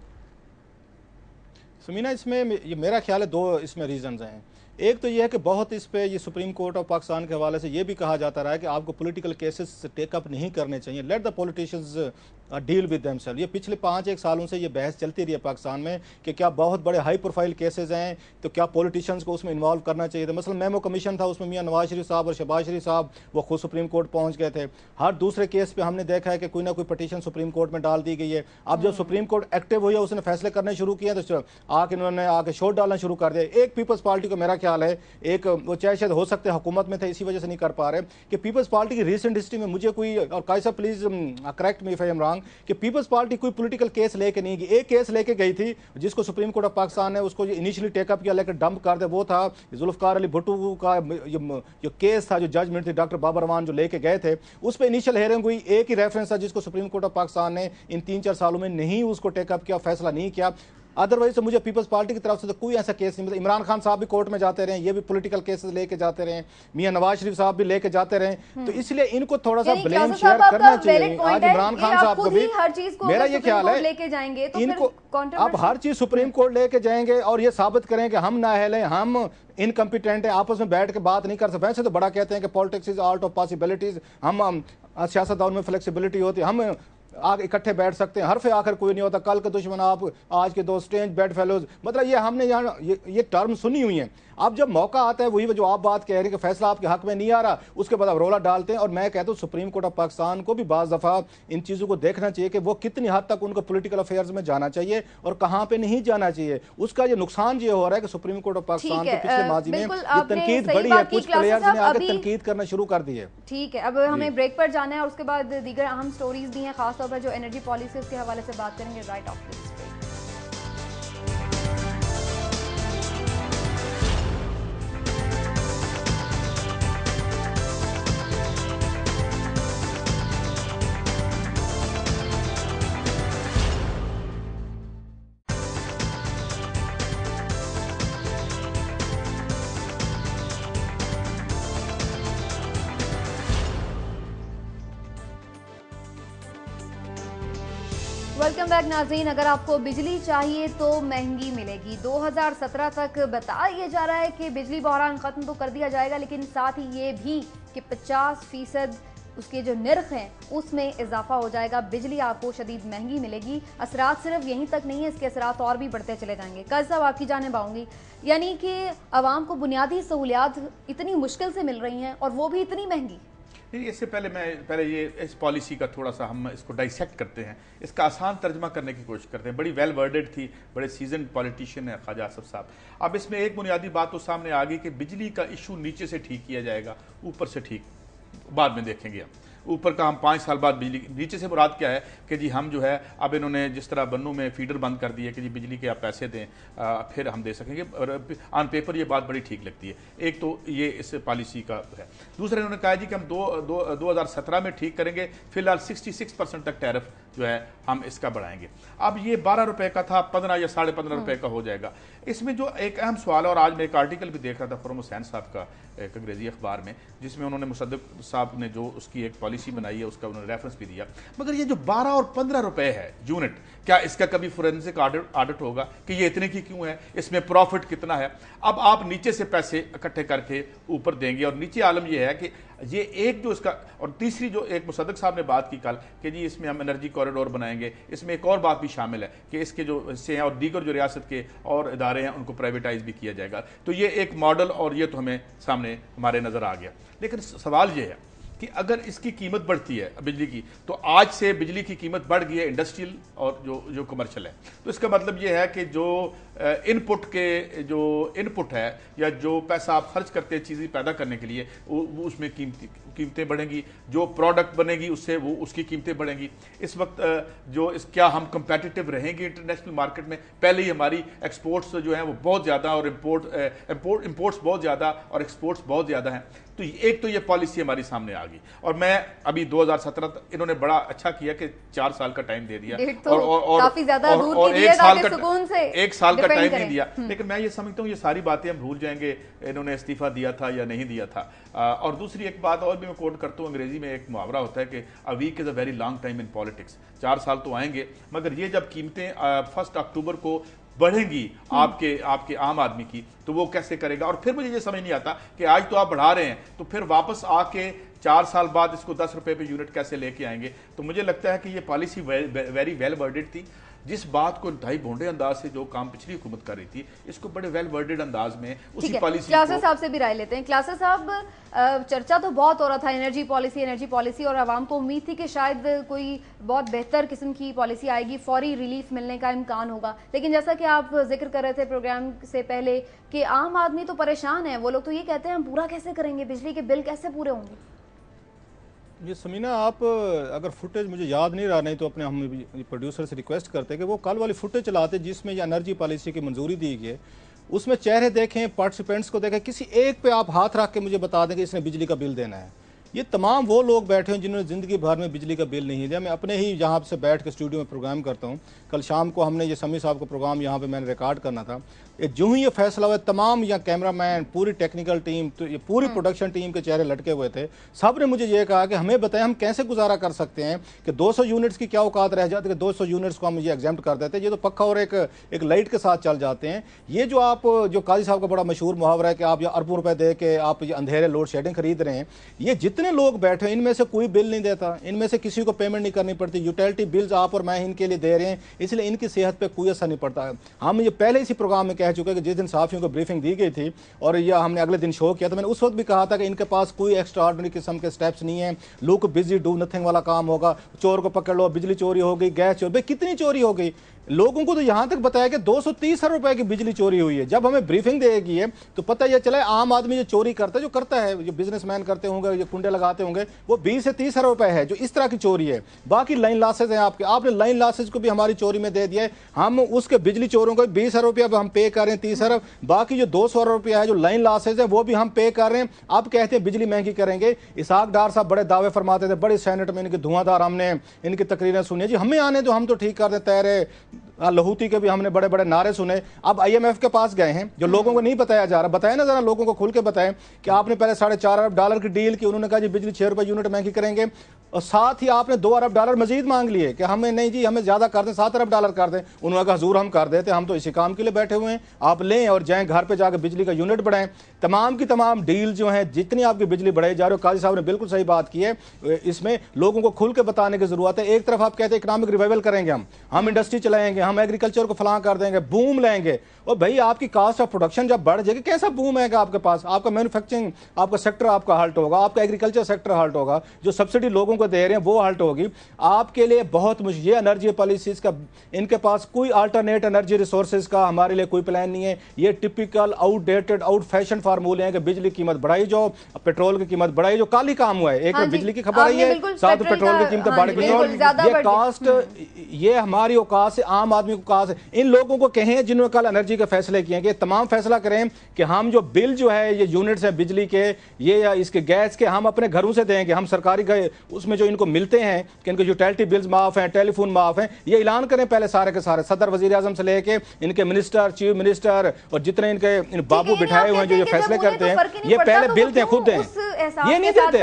समीना, इसमें ये मेरा ख्याल है दो इसमें रीजंस हैं। एक तो ये है कि बहुत इस पे ये सुप्रीम कोर्ट ऑफ पाकिस्तान के हवाले से ये भी कहा जाता रहा है कि आपको पॉलिटिकल केसेस टेकअप नहीं करने चाहिए, let the politicians deal with themselves. ये पिछले 5-1 सालों से ये बहस चलती रही है पाकिस्तान में कि क्या बहुत बड़े हाई प्रोफाइल केसेस हैं तो क्या पॉलिटिशियंस को उसमें इन्वॉल्व करना चाहिए था। मसलन मेमो कमीशन था, उसमें मियां नवाज शरीफ साहब और शहबाज शरीफ साहब वो खुद सुप्रीम कोर्ट पहुंच गए थे। हर दूसरे केस पे हमने देखा है कि कोई ना कोई पटिशन सुप्रीम कोर्ट में डाल दी गई है। अब जब सुप्रीम कोर्ट एक्टिव हुई है, उसने फैसले करने शुरू किए तो आके इन्होंने आके शोर डालना शुरू कर दिया। एक पीपल्स पार्टी को मेरा ख्याल है, एक वो चाहे शायद हो सकते हुकूमत में थे इसी वजह से नहीं कर पा रहे, कि पीपल्स पार्टी की रिसेंट हिस्ट्री में मुझे कोई, और कायसा please correct me if I am wrong, कि पीपल्स पार्टी कोई पॉलिटिकल केस लेके नहीं गई। एक केस लेके गई थी जिसको सुप्रीम कोर्ट ऑफ पाकिस्तान ने उसको इनिशियली टेकअप किया लेकर डंप कर दे, वो था जुल्फकार अली भुट्टो का जो केस था, जो जजमेंट थी डॉक्टर बाबर रमान जो लेके गए थे, उस पर इनिशियल हेयरिंग हुई। एक ही रेफरेंस था जिसको सुप्रीम कोर्ट ऑफ पाकिस्तान ने इन 3-4 सालों में नहीं उसको टेकअप किया, फैसला नहीं किया। अदरवाइज तो मुझे पीपल्स पार्टी की तरफ से तो कोई ऐसा केस नहीं, मतलब इमरान खान साहब भी कोर्ट में जाते रहे, ये भी पॉलिटिकल केसेस लेके जाते रहे, मियां नवाज शरीफ साहब भी लेके जाते रहे, तो इसलिए इनको थोड़ा सा ब्लेम शेयर करना चाहिए। आज इमरान खान साहब को भी मेरा ये ख्याल है लेके जाएंगे तो इनको अब हर चीज सुप्रीम कोर्ट लेके जाएंगे और ये साबित करें कि हम नाअहल हैं, हम इनकम्पिटेंट है, आपस में बैठ के बात नहीं कर सकते। वैसे तो बड़ा कहते हैं कि politics is art of possibilities, हम सियासतदान में फ्लेक्सिबिलिटी होती है, हम आगे इकट्ठे बैठ सकते हैं, हर पे आकर कोई नहीं होता, कल के दुश्मन आप आज के दो स्ट्रेंज बेड फेलोज, मतलब ये हमने यहाँ ये टर्म सुनी हुई हैं। अब जब मौका आता है, वही जो आप बात कह रहे हैं कि फैसला आपके हक में नहीं आ रहा, उसके बाद आप रोला डालते हैं। और मैं कहता हूँ सुप्रीम कोर्ट ऑफ पाकिस्तान को भी बाज़ दफ़ा इन चीज़ों को देखना चाहिए कि वो कितनी हद तक उनको पॉलिटिकल अफेयर्स में जाना चाहिए और कहाँ पे नहीं जाना चाहिए। उसका ये नुकसान ये हो रहा है कि सुप्रीम कोर्ट ऑफ पाकिस्तान को पिछले माजी में ये तनकीद बड़ी है, कुछ प्लेयर्स ने आकर तनकीद करना शुरू कर दी है। ठीक है, अब हमें ब्रेक पर जाना है और उसके बाद दीगर अहम स्टोरीज भी हैं, खासतौर पर जो एनर्जी पॉलिसी के हवाले से बात करेंगे right of this. Welcome back नाज़रीन। अगर आपको बिजली चाहिए तो महंगी मिलेगी। 2017 तक बताया जा रहा है कि बिजली बहरान ख़त्म तो कर दिया जाएगा, लेकिन साथ ही ये भी कि 50% उसके जो निर्ख हैं उसमें इजाफा हो जाएगा। बिजली आपको शदीद महंगी मिलेगी। असरात सिर्फ यहीं तक नहीं है, इसके असरात और भी बढ़ते चले जाएंगे। कल साहब आपकी जानिब आऊँगी, यानी कि आवाम को बुनियादी सहूलियात इतनी मुश्किल से मिल रही हैं और वो भी इतनी महंगी। नहीं, इससे पहले ये इस पॉलिसी का थोड़ा सा हम इसको डाइसेक्ट करते हैं, इसका आसान तर्जमा करने की कोशिश करते हैं। बड़ी वेल वर्डेड थी, बड़े सीजन पॉलिटिशियन है ख्वाजा आसफ साहब। अब इसमें एक बुनियादी बात तो सामने आ गई कि बिजली का इशू नीचे से ठीक किया जाएगा, ऊपर से ठीक बाद में देखेंगे। हम ऊपर का हम 5 साल बाद बिजली, नीचे से मुराद क्या है कि जी हम जो है अब इन्होंने जिस तरह बन्नू में फीडर बंद कर दिए कि जी बिजली के आप पैसे दें फिर हम दे सकेंगे, और ऑन पेपर ये बात बड़ी ठीक लगती है। एक तो ये इस पॉलिसी का है। दूसरा इन्होंने कहा जी कि हम 2017 में ठीक करेंगे, फिलहाल 66% तक टैरिफ जो है हम इसका बढ़ाएंगे। अब ये 12 रुपये का था, 15 या 15.5 रुपये का हो जाएगा। इसमें जो एक अहम सवाल है, और आज मैं एक आर्टिकल भी देख रहा था खुर्रम हुसैन साहब का एक अंग्रेजी अखबार में, जिसमें उन्होंने मुसद्दिक साहब ने जो उसकी एक पॉलिसी बनाई है उसका उन्होंने रेफरेंस भी दिया। मगर ये जो 12 और 15 रुपए है यूनिट, क्या इसका कभी फोरेंसिक ऑडिट होगा कि ये इतने की क्यों है, इसमें प्रॉफिट कितना है? अब आप नीचे से पैसे इकट्ठे करके ऊपर देंगे, और नीचे आलम यह है कि ये एक जो इसका, और तीसरी जो एक मुसद्दिक साहब ने बात की कल कि जी इसमें हम एनर्जी कॉरिडोर बनाएंगे, इसमें एक और बात भी शामिल है कि इसके जो हिस्से हैं और दीगर जो रियासत के और इदारे हैं उनको प्राइवेटाइज भी किया जाएगा। तो ये एक मॉडल, और ये तो हमें सामने हमारे नज़र आ गया। लेकिन सवाल ये है कि अगर इसकी कीमत बढ़ती है बिजली की, तो आज से बिजली की कीमत बढ़ गई है इंडस्ट्रियल और जो कमर्शियल है, तो इसका मतलब ये है कि जो इनपुट है या जो पैसा आप खर्च करते हैं चीज़ें पैदा करने के लिए, वो उसमें कीमतें बढ़ेंगी, जो प्रोडक्ट बनेगी उससे वो उसकी कीमतें बढ़ेंगी। इस वक्त क्या हम कंपेटिटिव रहेंगे इंटरनेशनल मार्केट में? पहले ही हमारी एक्सपोर्ट्स जो हैं वो बहुत ज़्यादा और इम्पोर्ट्स बहुत ज़्यादा और एक्सपोर्ट्स बहुत ज़्यादा हैं। तो एक तो ये पॉलिसी हमारी सामने आ गई, और मैं अभी 2017 इन्होंने बड़ा अच्छा किया कि 4 साल का टाइम दे दिया, और काफी ज्यादा दूर की दिया, एक साल का टाइम नहीं दिया। लेकिन मैं ये समझता हूँ ये सारी बातें हम भूल जाएंगे, इन्होंने इस्तीफा दिया था या नहीं दिया था। और दूसरी एक बात और भी मैं कोट करता हूँ, अंग्रेजी में एक मुहावरा होता है कि a week is a very long time in politics. 4 साल तो आएंगे, मगर ये जब कीमतें 1 अक्टूबर को बढ़ेंगी आपके आम आदमी की, तो वो कैसे करेगा? और फिर मुझे ये समझ नहीं आता कि आज तो आप बढ़ा रहे हैं, तो फिर वापस आके 4 साल बाद इसको 10 रुपए पे यूनिट कैसे लेके आएंगे? तो मुझे लगता है कि ये पॉलिसी वेरी वेल वर्डेड थी। जिस बात को इंतहाई भोंडे अंदाज से जो काम पिछली हुकूमत कर रही थी, इसको बड़े वेल वर्डेड अंदाज में उसी पॉलिसी। क्लासेस साहब से भी राय लेते हैं। क्लासेस साहब, चर्चा तो बहुत हो रहा था एनर्जी पॉलिसी, और आवाम को उम्मीद थी कि शायद कोई बहुत बेहतर किस्म की पॉलिसी आएगी, फौरी रिलीफ मिलने का इम्कान होगा। लेकिन जैसा कि आप जिक्र कर रहे थे प्रोग्राम से पहले कि आम आदमी तो परेशान है, वो लोग तो ये कहते हैं हम पूरा कैसे करेंगे, बिजली के बिल कैसे पूरे होंगे? ये समीना, आप अगर फुटेज मुझे याद नहीं रहा, नहीं तो अपने हम प्रोड्यूसर से रिक्वेस्ट करते हैं कि वो कल वाली फुटेज चलाते जिसमें ये एनर्जी पॉलिसी की मंजूरी दी गई है, उसमें चेहरे देखें, पार्टिसिपेंट्स को देखें, किसी एक पे आप हाथ रख के मुझे बता दें कि इसने बिजली का बिल देना है। ये तमाम वो लोग बैठे हैं जिन्होंने ज़िंदगी भर में बिजली का बिल नहीं दिया। मैं अपने ही यहाँ से बैठ के स्टूडियो में प्रोग्राम करता हूँ। कल शाम को हमने ये समी साहब का प्रोग्राम यहाँ पे मैंने रिकॉर्ड करना था। जो ही ये फैसला हुआ, तमाम यहाँ कैमरामैन, पूरी टेक्निकल टीम, तो ये पूरी प्रोडक्शन टीम के चेहरे लटके हुए थे। सब ने मुझे ये कहा कि हमें बताएं हम कैसे गुजारा कर सकते हैं कि 200 यूनिट्स की क्या औकात रह जाती है कि 200 यूनिट्स को हम ये एग्जाम्प्ट कर देते हैं, ये तो पक्का और एक लाइट के साथ चल जाते हैं। ये जो काजी साहब का बड़ा मशहूर मुहावरा है कि आप ये अरबों रुपए दे के आप ये अंधेरे लोड शेडिंग खरीद रहे हैं, ये जितने लोग बैठे हैं इनमें से कोई बिल नहीं देता, इनमें से किसी को पेमेंट नहीं करनी पड़ती। यूटिलिटी बिल्स आप और मैं इनके लिए दे रहे हैं, इसलिए इनकी सेहत पे कोई असर नहीं पड़ता। हम ये पहले इसी प्रोग्राम में कह चुके हैं कि जिस दिन साफियों को ब्रीफिंग दी गई थी और यह हमने अगले दिन शो किया, तो मैंने उस वक्त भी कहा था कि इनके पास कोई एक्स्ट्रा ऑर्डिनरी किस्म के स्टेप्स नहीं है। लोग बिजी डू नथिंग वाला काम होगा, चोर को पकड़ लो, बिजली चोरी हो गई, गैस चोरी, भाई कितनी चोरी हो गई। लोगों को तो यहां तक बताया कि 230 अरब रुपए की बिजली चोरी हुई है। जब हमें ब्रीफिंग देगी है तो पता यह चला आम आदमी जो चोरी करता है, जो करता है, जो बिजनेसमैन करते होंगे, जो कुंडे लगाते होंगे, वो 20 से 30 अरब रुपए है जो इस तरह की चोरी है। बाकी लाइन लॉसेज हैं आपने लाइन लॉसेज को भी हमारी चोरी में दे दिया है। हम उसके बिजली चोरों को 20 अरब रुपया हम पे कर रहे हैं, 30 अरब, बाकी जो 200 अरब रुपया है जो लाइन लॉसेज है वो भी हम पे कर रहे हैं। आप कहते हैं बिजली महंगी करेंगे। इसहाक डार साहब बड़े दावे फरमाते थे, बड़ी सेनेट में इनके धुआंधार हमने इनकी तकरीरें सुनी जी, हमें आने दो, हम तो ठीक कर देते रहे। लहूती के भी हमने बड़े बड़े नारे सुने। अब IMF के पास गए हैं, जो लोगों को नहीं बताया जा रहा, बताया ना जरा, लोगों को खुल के बताएं कि आपने पहले $4.5 अरब की डील की, उन्होंने कहा जी बिजली 6 रुपए यूनिट महंगी करेंगे, और साथ ही आपने $2 अरब मजीद मांग लिए कि हमें नहीं जी हमें ज्यादा कर दें, $7 अरब कर दें। उन्होंने कहा हजूर हम कर देते, हम तो इसी काम के लिए बैठे हुए हैं, आप लें और जाएं घर पे जाकर बिजली का यूनिट बढ़ाएं। तमाम की तमाम डील जो है, जितनी आपकी बिजली बढ़ाई जा रही है, काजी साहब ने बिल्कुल सही बात की है, इसमें लोगों को खुल के बताने की जरूरत है। एक तरफ आप कहते हैं इकोनॉमिक रिवाइवल करेंगे, हम इंडस्ट्री चलाएंगे, हम एग्रीकल्चर को फलां कर देंगे, बूम लेंगे, और भाई आपकी कास्ट ऑफ प्रोडक्शन जब बढ़ जाएगी, कैसा बूम आएगा आपके पास? आपका मैन्युफैक्चरिंग, आपका सेक्टर आपका हल्ट होगा, आपका एग्रीकल्चर सेक्टर हल्ट होगा, जो सब्सिडी लोगों को दे रहे हैं वो हल्ट होगी। आपके लिए बहुत मुश्किल। ये एनर्जी पॉलिसीज का इनके पास कोई अल्टरनेट एनर्जी रिसोर्सेज का हमारे लिए कोई प्लान नहीं है। ये टिपिकल आउटडेटेड आउट फैशन फार्मूले हैं कि बिजली की कीमत बढ़ाई जाओ, पेट्रोल की कीमत बढ़ाई जो, कल ही काम हुआ है। एक बिजली की खबर आई है, साथ पेट्रोल की कीमत बढ़ गई। ये कास्ट, ये हमारी औकात से, आम आदमी को औकात है। इन लोगों को कहें जिन्होंने कल एनर्जी के फैसले किए कि तमाम फैसला करें कि हम जो बिल जो है ये यूनिट्स है बिजली के, ये या इसके गैस के, हम अपने घरों से देंगे, हम सरकारी उसमें जो इनको मिलते हैं कि इनके यूटिलिटी बिल्स माफ हैं, टेलीफोन माफ हैं, ये ऐलान करें पहले सारे के सारे, सदर वजीर आजम से लेके इनके मिनिस्टर, चीफ मिनिस्टर और जितने इनके बाबू बिठाए हुए हैं जो फैसले करते हैं, ये पहले बिल दें, खुद दें। ये नहीं देते,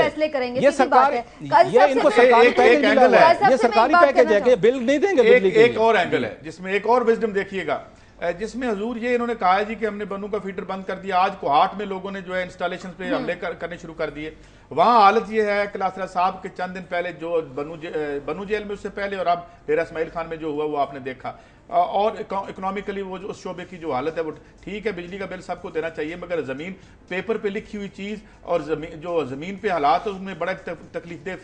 ये सरकार, ये इनको सरकारी पैकेज मिला है, ये सरकारी पैकेज है कि बिल नहीं देंगे बिजली के। एक और एंगल है जिसमें एक और विजडम देखिएगा जिसमें हजूर ये इन्होंने कहा है जी कि हमने बनू का फीडर बंद कर दिया। आज कोहाट में लोगों ने जो है इंस्टॉलेशन पे हमले करने शुरू कर दिए। वहां हालत ये है क्लासरा साहब के चंद दिन पहले जो बनू जेल में उससे पहले और अब डेरा इस्माइल खान में जो हुआ वो आपने देखा। और इकोनॉमिकली वो जो उस शोबे की जो हालत है वो ठीक है, बिजली का बिल सबको देना चाहिए, मगर ज़मीन पेपर पे लिखी हुई चीज़ और जो ज़मीन पे हालात है उसमें बड़ा तकलीफदेह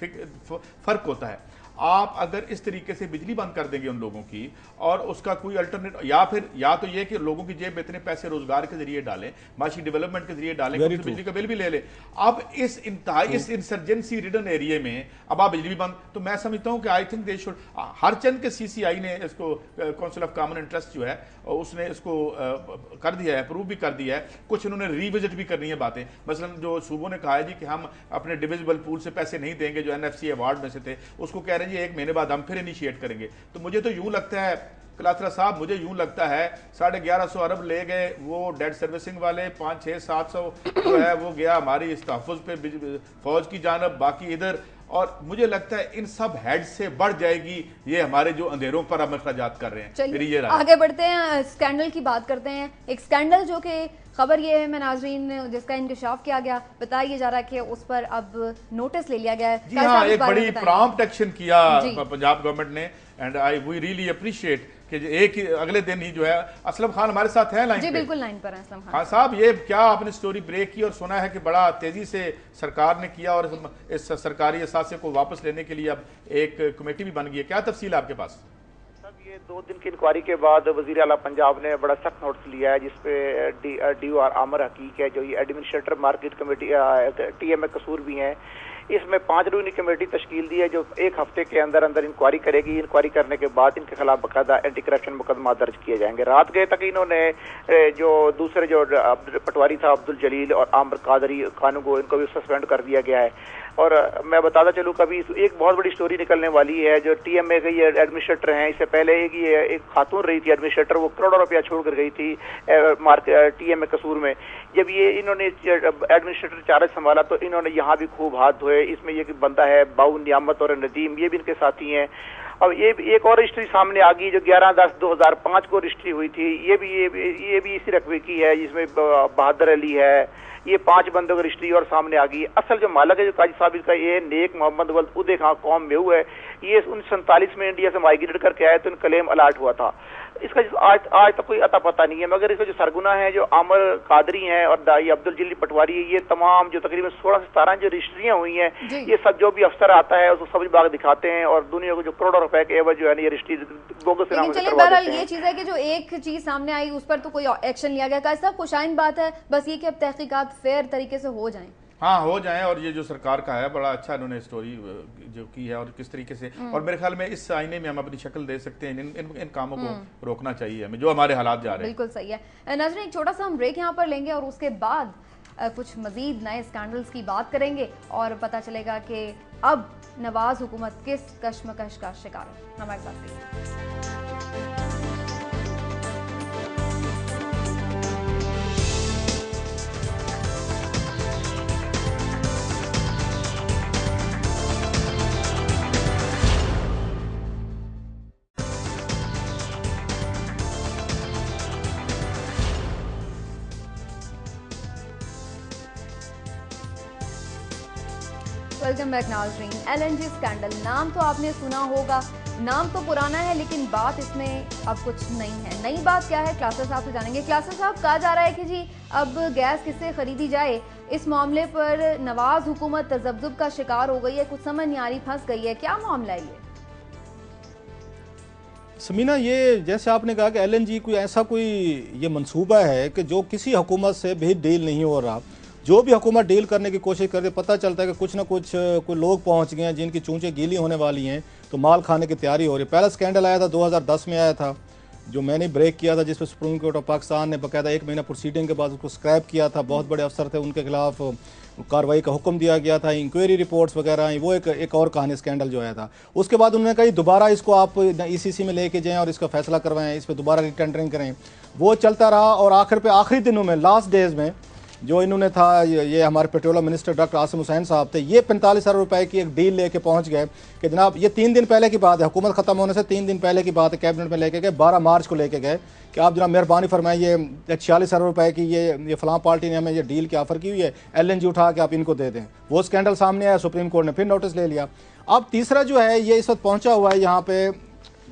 फ़र्क होता है। आप अगर इस तरीके से बिजली बंद कर देंगे उन लोगों की और उसका कोई अल्टरनेट या तो ये कि लोगों की जेब में इतने पैसे रोजगार के जरिए डालें, माशी डेवलपमेंट के जरिए डालें, बिजली का बिल भी ले लें। अब इस इंसर्जेंसी रिडन एरिया में अब आप बिजली भी बंद, तो मैं समझता हूं कि आई थिंक दे शुड हर चंद के CCI ने इसको काउंसिल ऑफ कॉमन इंटरेस्ट जो है उसने इसको कर दिया है, अप्रूव भी कर दिया है। कुछ उन्होंने रिविजिट भी करनी है बातें, मसलन जो सूबों ने कहा है जी कि हम अपने डिविजिबल पूल से पैसे नहीं देंगे जो NFC अवार्ड में से थे, उसको कह रहे हैं जी 1 महीने बाद हम फिर इनिशिएट करेंगे। तो मुझे तो यूं लगता है कलात्रा साहब, मुझे यूं लगता है 1150 अरब ले गए वो डेट सर्विसिंग वाले, 500-600-700 जो है वो गया हमारी इस तहफ़्फ़ुज़ पे फौज की जानब, बाकी इधर। और मुझे लगता है इन सब हेड से बढ़ जाएगी ये हमारे जो अंधेरों पर हम अखराजात कर रहे हैं। मेरी ये राय। आगे बढ़ते हैं, स्कैंडल की बात करते हैं। एक स्कैंडल जो कि खबर ये है मैं नाजरीन जिसका इंकशाफ किया गया, बताया जा रहा है कि उस पर अब नोटिस ले लिया गया है। जी हाँ, एक बड़ी प्रॉम्प्ट एक्शन किया पंजाब गवर्नमेंट ने एंड वी रियली अप्रिशिएट कि एक ही अगले दिन ही जो है असलम खान हमारे साथ है लाइन जी पे। बिल्कुल लाइन पर है असलम खान। हाँ साहब, ये क्या आपने स्टोरी ब्रेक की और सुना है कि बड़ा तेजी से सरकार ने किया और इस सरकारी असासे को वापस लेने के लिए अब एक कमेटी भी बन गई है, क्या तफसील आपके पास? ये 2 दिन की इंक्वायरी के बाद वजीर आला पंजाब ने बड़ा सख्त नोटिस लिया है जिसपे DOR आमर हकीक है जो ये एडमिनिस्ट्रेटर मार्केट कमेटी TMA कसूर भी हैं, इसमें 5 रुकनी कमेटी तश्कील दी है जो 1 हफ्ते के अंदर अंदर इंक्वायरी करेगी। इंक्वायरी करने के बाद इनके खिलाफ बाकायदा एंटी करप्शन मुकदमा दर्ज किए जाएंगे। रात गए तक इन्होंने जो दूसरे जो पटवारी था अब्दुल जलील और आमर कादरी कानूगो, इनको भी सस्पेंड कर दिया गया है। और मैं बताता चलूँ कभी एक बहुत बड़ी स्टोरी निकलने वाली है जो TMA के ये एडमिनिस्ट्रेटर हैं, इससे पहले एक खातून रही थी एडमिनिस्ट्रेटर, वो करोड़ों रुपया छोड़कर गई थी TMA कसूर में। जब ये इन्होंने एडमिनिस्ट्रेटर चार्ज संभाला तो इन्होंने यहाँ भी खूब हाथ धोए। इसमें ये बंदा है बाऊ नियामत और नदीम, ये भी इनके साथी हैं। अब ये एक और रजिस्ट्री सामने आ गई जो 11/10/2005 को रजिस्ट्री हुई थी, ये भी इसी रकबे की है जिसमें बहादुर अली है। ये 5 बंदों की रजिस्ट्री और सामने आ गई। असल जो मालक है जो काजी साहब का ये नेक मोहम्मद वल्द उदय खां कौम में हुआ है, ये 1947 में इंडिया से माइग्रेट करके आया तो इन क्लेम अलाट हुआ था। इसका आज तक कोई अता पता नहीं है, मगर इसका जो सरगुना है जो आमर कादरी हैं और दाई अब्दुल जलील पटवारी, ये तमाम जो तकरीबन 16 से 17 जो रजिस्ट्रियां हुई हैं, ये सब जो भी अफसर आता है उसको सब्ज बाग दिखाते हैं और दुनिया को जो करोड़ों रुपए के एवज जो है ये रजिस्ट्री बोगस नाम से करवा देते हैं। ये चीज है कि जो एक चीज सामने आई उस पर तो कोई एक्शन लिया गया। काजी साहब, खुशाइन बात है बस ये कि अब तहकीकात फेयर तरीके से हो जाएं। हाँ, हो जाएं। और ये जो सरकार का है बड़ा अच्छा इन्होंने स्टोरी जो की है और किस तरीके से, और मेरे ख्याल में इस आईने में हम अपनी शक्ल दे सकते हैं। इन कामों को रोकना चाहिए हमें जो हमारे हालात जा रहे हैं। बिल्कुल सही है। नाज़रीन, एक छोटा सा हम ब्रेक यहाँ पर लेंगे और उसके बाद कुछ मजीद नए स्कैंडल्स की बात करेंगे और पता चलेगा कि अब नवाज हुकूमत किस कश्मकश का शिकार है। हमारे साथ रहिए। वेलकम बैक नाज़रीन। LNG स्कैंडल, नाम तो आपने सुना होगा, नाम तो पुराना है लेकिन बात इसमें अब कुछ नहीं है। नई बात क्या है क्लासर साहब से जानेंगे। क्लासर साहब, कहा जा रहा है कि जी अब गैस किससे खरीदी जाए, इस मामले पर नवाज हुकूमत तजब्जुब का शिकार हो गई है, कुछ समझ नहीं आ रही, फंस गई है, क्या मामला है ये? समीना, ये जैसे आपने कहा कि LNG कोई ऐसा कोई ये मंसूबा है कि जो किसी हुकूमत से भी डील नहीं हो रहा। जो भी हुकूमत डील करने की कोशिश करते पता चलता है कि कुछ ना कुछ कोई लोग पहुंच गए हैं जिनकी चूंचे गीली होने वाली हैं, तो माल खाने की तैयारी हो रही है। पहला स्कैंडल आया था 2010 में आया था जो मैंने ब्रेक किया था, जिसपे सुप्रीम कोर्ट ऑफ पाकिस्तान ने बाकायदा 1 महीना प्रोसीडिंग के बाद उसको स्क्रैप किया था। बहुत बड़े अफसर थे, उनके खिलाफ कार्रवाई का हुक्म दिया गया था, इंक्वायरी रिपोर्ट्स वगैरह आई। वो एक और कहानी स्कैंडल जो आया था। उसके बाद उन्होंने कहा दोबारा इसको आप ECC में लेके जाएं और इसका फैसला करवाएं, इस पर दोबारा रिटेंडरिंग करें। वो चलता रहा और आखिर दिनों में लास्ट डेज में जो इन्होंने था ये हमारे petroleum minister doctor Asim Hussain साहब थे, ये 45 अरब रुपए की एक डील लेके पहुंच गए कि जनाब ये 3 दिन पहले की बात है, हुकूमत खत्म होने से 3 दिन पहले की बात है, कैबिनेट में लेके गए 12 मार्च को लेके गए कि आप जनाब मेहरबानी फरमाइए 46 अरब रुपए की ये फलां पार्टी ने हमें ये डील की ऑफर की हुई है, LNG उठा के आप इनको दे दें। वो स्कैंडल सामने आया, सुप्रीम कोर्ट ने फिर नोटिस ले लिया। अब तीसरा जो है ये इस वक्त पहुंचा हुआ है यहाँ पे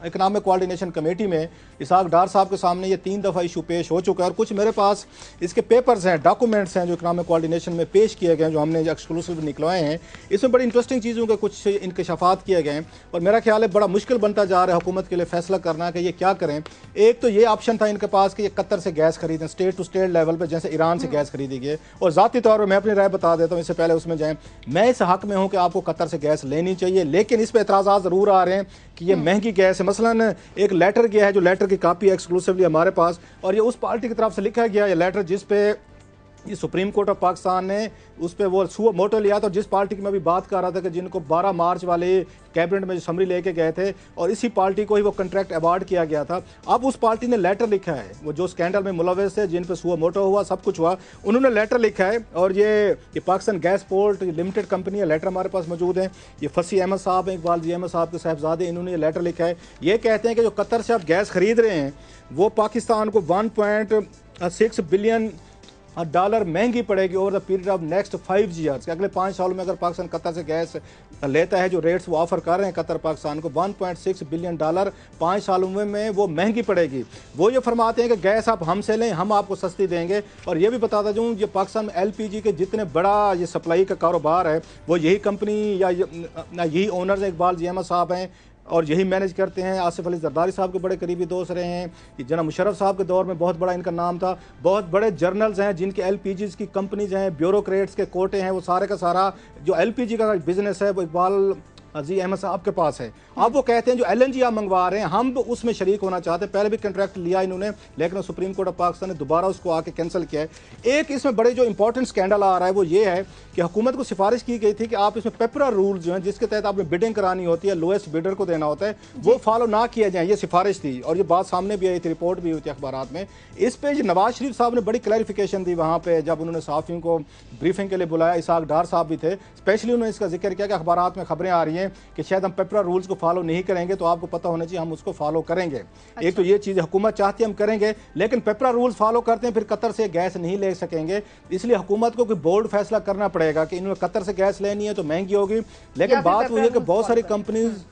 इकनॉमिक कोऑर्डिनेशन कमेटी में, इसहाक डार साहब के सामने ये 3 दफ़ा इशू पेश हो चुका है और कुछ मेरे पास इसके पेपर्स हैं, डॉक्यूमेंट्स हैं जो इकनॉमिक कोऑर्डिनेशन में पेश किए गए हैं, जो हमने एक्सक्लूसिव निकलवाए हैं। इसमें बड़ी इंटरेस्टिंग चीज़ों के कुछ इंकशाफात किए गए हैं और मेरा ख्याल है बड़ा मुश्किल बनता जा रहा है हुकूमत के लिए फैसला करना कि ये क्या करें। एक तो ये ऑप्शन था इनके पास कि ये कतर से गैस खरीदें, स्टेट टू स्टेट लेवल पर, जैसे ईरान से गैस खरीदी गई है। और ज़ाती तौर पर मैं अपनी राय बता देता हूँ, इससे पहले उसमें जाएँ, मैं इस हक में हूँ कि आपको कतर से गैस लेनी चाहिए, लेकिन इस पर एतराज़ात ज़रूर आ रहे हैं कि ये महंगी गैस है। मसलन एक लेटर गया है, जो लेटर की कापी है एक्सक्लूसिवली हमारे पास, और ये उस पार्टी की तरफ से लिखा गया ये लेटर जिस पे ये सुप्रीम कोर्ट ऑफ पाकिस्तान ने उस पर वो सुओ मोटो लिया था, और जिस पार्टी की मैं भी बात कर रहा था कि जिनको 12 मार्च वाले कैबिनेट में जो समरी लेके गए थे और इसी पार्टी को ही वो कॉन्ट्रैक्ट अवार्ड किया गया था। अब उस पार्टी ने लेटर लिखा है, वो जो स्कैंडल में मुलविस थे, जिन पर सुओ मोटो हुआ, सब कुछ हुआ, उन्होंने लेटर लिखा है। और ये Pakistan gas port limited company है, लेटर हमारे पास मौजूद है। ये फसी अहमद साहब हैं, इकबाल जी अहमद साहब के साहबजादे, इन्होंने ये लेटर लिखा है। ये कहते हैं कि जो कतर से आप गैस खरीद रहे हैं वो पाकिस्तान को 1.6 बिलियन डॉलर महंगी पड़ेगी over the period of next 5 years. अगले 5 सालों में अगर पाकिस्तान कतर से गैस लेता है, जो रेट्स वो ऑफर कर रहे हैं कतर पाकिस्तान को, 1.6 बिलियन डॉलर 5 सालों में वो महंगी पड़ेगी। वो ये फरमाते हैं कि गैस आप हमसे लें, हम आपको सस्ती देंगे। और ये भी बताता जाऊँ, ये पाकिस्तान में LPG के जितने बड़ा ये सप्लाई का कारोबार है वो यही कंपनी या यही ओनर्स इकबाल जी अहमद साहब हैं और यही मैनेज करते हैं। आसिफ अली जरदारी साहब के बड़े करीबी दोस्त रहे हैं। जनाब मुशर्रफ साहब के दौर में बहुत बड़ा इनका नाम था। बहुत बड़े जर्नल्स हैं जिनके LPGs की कंपनीज हैं, ब्यूरोक्रेट्स के कोटे हैं, वो सारे का सारा जो LPG का बिजनेस है वो इकबाल जी अहमद साहब के पास है। अब वो कहते हैं जो LNG आप मंगवा रहे हैं हम तो उसमें शरीक होना चाहते हैं। पहले भी कॉन्ट्रैक्ट लिया इन्होंने, लेकिन सुप्रीम कोर्ट ऑफ पाकिस्तान ने दोबारा उसको आके कैंसिल किया है। एक इसमें बड़े जो इंपॉर्टेंट स्कैंडल आ रहा है वो ये है कि हुकूमत को सिफारिश की गई थी कि आप इसमें पेपरा रूल जो है जिसके तहत आपने बिडिंग करानी होती है, लोएस्ट बिडर को देना होता है, वो फॉलो ना किया जाए, ये सिफारिश थी। और ये बात सामने भी आई थी, रिपोर्ट भी हुई थी अखबारात में। इस पर नवाज शरीफ साहब ने बड़ी क्लैरिफिकेशन दी वहाँ पे जब उन्होंने सहाफ़ियों को ब्रीफिंग के लिए बुलाया। इसहाक डार साहब भी थे, स्पेशली उन्होंने इसका जिक्र किया कि अखबारात में खबरें आ रही हैं कि शायद हम पेपरा रूल्स को फॉलो नहीं करेंगे, तो आपको पता होना चाहिए हम उसको फॉलो करेंगे। अच्छा। एक तो ये चीज़ हुकूमत चाहती है हम करेंगे, लेकिन पेपरा रूल्स फॉलो करते हैं फिर कतर से गैस नहीं ले सकेंगे। इसलिए हुकूमत को कोई बोल्ड फैसला करना पड़ेगा कि इन्होंने कतर से गैस लेनी है तो महंगी होगी, लेकिन बात वो है कि बहुत सारी कंपनीज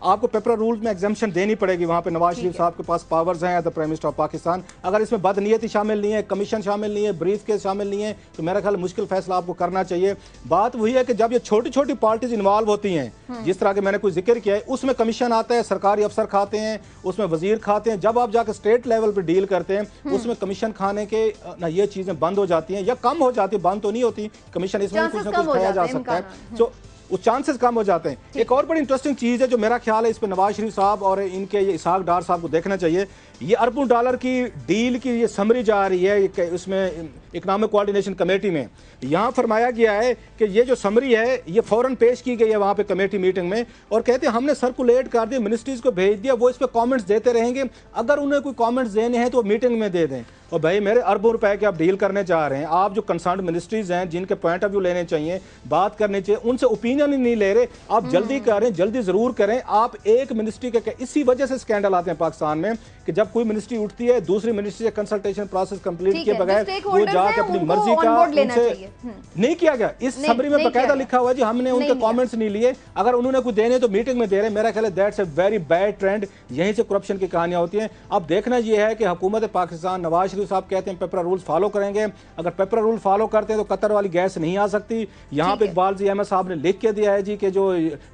आपको पेपरा रूल्स में एग्जाम्पशन देनी पड़ेगी। वहाँ पे नवाज शरीफ साहब के पास पावर्स हैं as the prime minister of Pakistan. अगर इसमें बदनीयती शामिल नहीं है, कमीशन शामिल नहीं है, ब्रीफ केस शामिल नहीं है, तो मेरा ख्याल मुश्किल फैसला आपको करना चाहिए। बात वही है कि जब ये छोटी छोटी पार्टीज इन्वॉल्व होती हैं, जिस तरह के मैंने कोई जिक्र किया है, उसमें कमीशन आता है, सरकारी अफसर खाते हैं, उसमें वजीर खाते हैं। जब आप जाकर स्टेट लेवल पर डील करते हैं उसमें कमीशन खाने के ना ये चीजें बंद हो जाती हैं या कम हो जाती है, बंद तो नहीं होती कमीशन, इसमें कुछ ना कुछ खाया जा सकता है, तो वो चांसेस कम हो जाते हैं। एक और बड़ी इंटरेस्टिंग चीज़ है जो मेरा ख्याल है इस पर नवाज शरीफ साहब और इनके ये इसहाक डार साहब को देखना चाहिए। ये अरबों डॉलर की डील की ये समरी जा रही है उसमें इकनॉमिक कोऑर्डिनेशन कमेटी में। यहाँ फरमाया गया है कि ये जो समरी है ये फ़ौरन पेश की गई है वहाँ पे कमेटी मीटिंग में, और कहते हैं हमने सर्कुलेट कर दिया, मिनिस्ट्रीज़ को भेज दिया, वो इस पर कमेंट्स देते रहेंगे, अगर उन्हें कोई कमेंट्स देने हैं तो मीटिंग में दे दें। और भाई मेरे अरबों रुपए के आप डील करने जा रहे हैं, आप जो कंसर्न मिनिस्ट्रीज हैं जिनके पॉइंट ऑफ व्यू लेने चाहिए, बात करनी चाहिए, उनसे ओपिनियन ही नहीं ले रहे। आप जल्दी करें, जल्दी जरूर करें। आप एक मिनिस्ट्री के इसी वजह से स्कैंडल आते हैं पाकिस्तान में कि जब कोई मिनिस्ट्री उठती है दूसरी मिनिस्ट्री से कंसल्टेशन प्रोसेस कंप्लीट किए बगैर वो जाके अपनी मर्जी का उनसे नहीं किया गया। इस समरी में बकायदा लिखा हुआ है जी हमने उनके कमेंट्स नहीं लिए, अगर उन्होंने कुछ देने तो मीटिंग में दे रहे। मेरा ख्याल है that's a very bad trend, यहीं से करप्शन की कहानियां होती हैं। अब देखना यह है कि हुकूमत पाकिस्तान, नवाज शरीफ साहब कहते हैं पेपरा रूल्स फॉलो करेंगे, अगर पेपरा रूल फॉलो करते हैं तो कतर वाली गैस नहीं आ सकती। यहाँ पे इकबाल जी अहमद साहब ने लिख के दिया है जी कि जो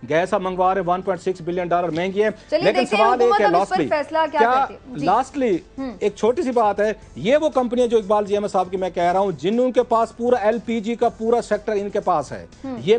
गैस आप मंगवा रहे 1.6 बिलियन डॉलर महंगी है। लेकिन सवाल एक है लास्टली एक छोटी सी बात है, ये वो कंपनी जो इकबाल जी अहमद साहब की मैं कह रहा हूं जिनके पास पूरा LPG का पूरा सेक्टर इनके पास है, ये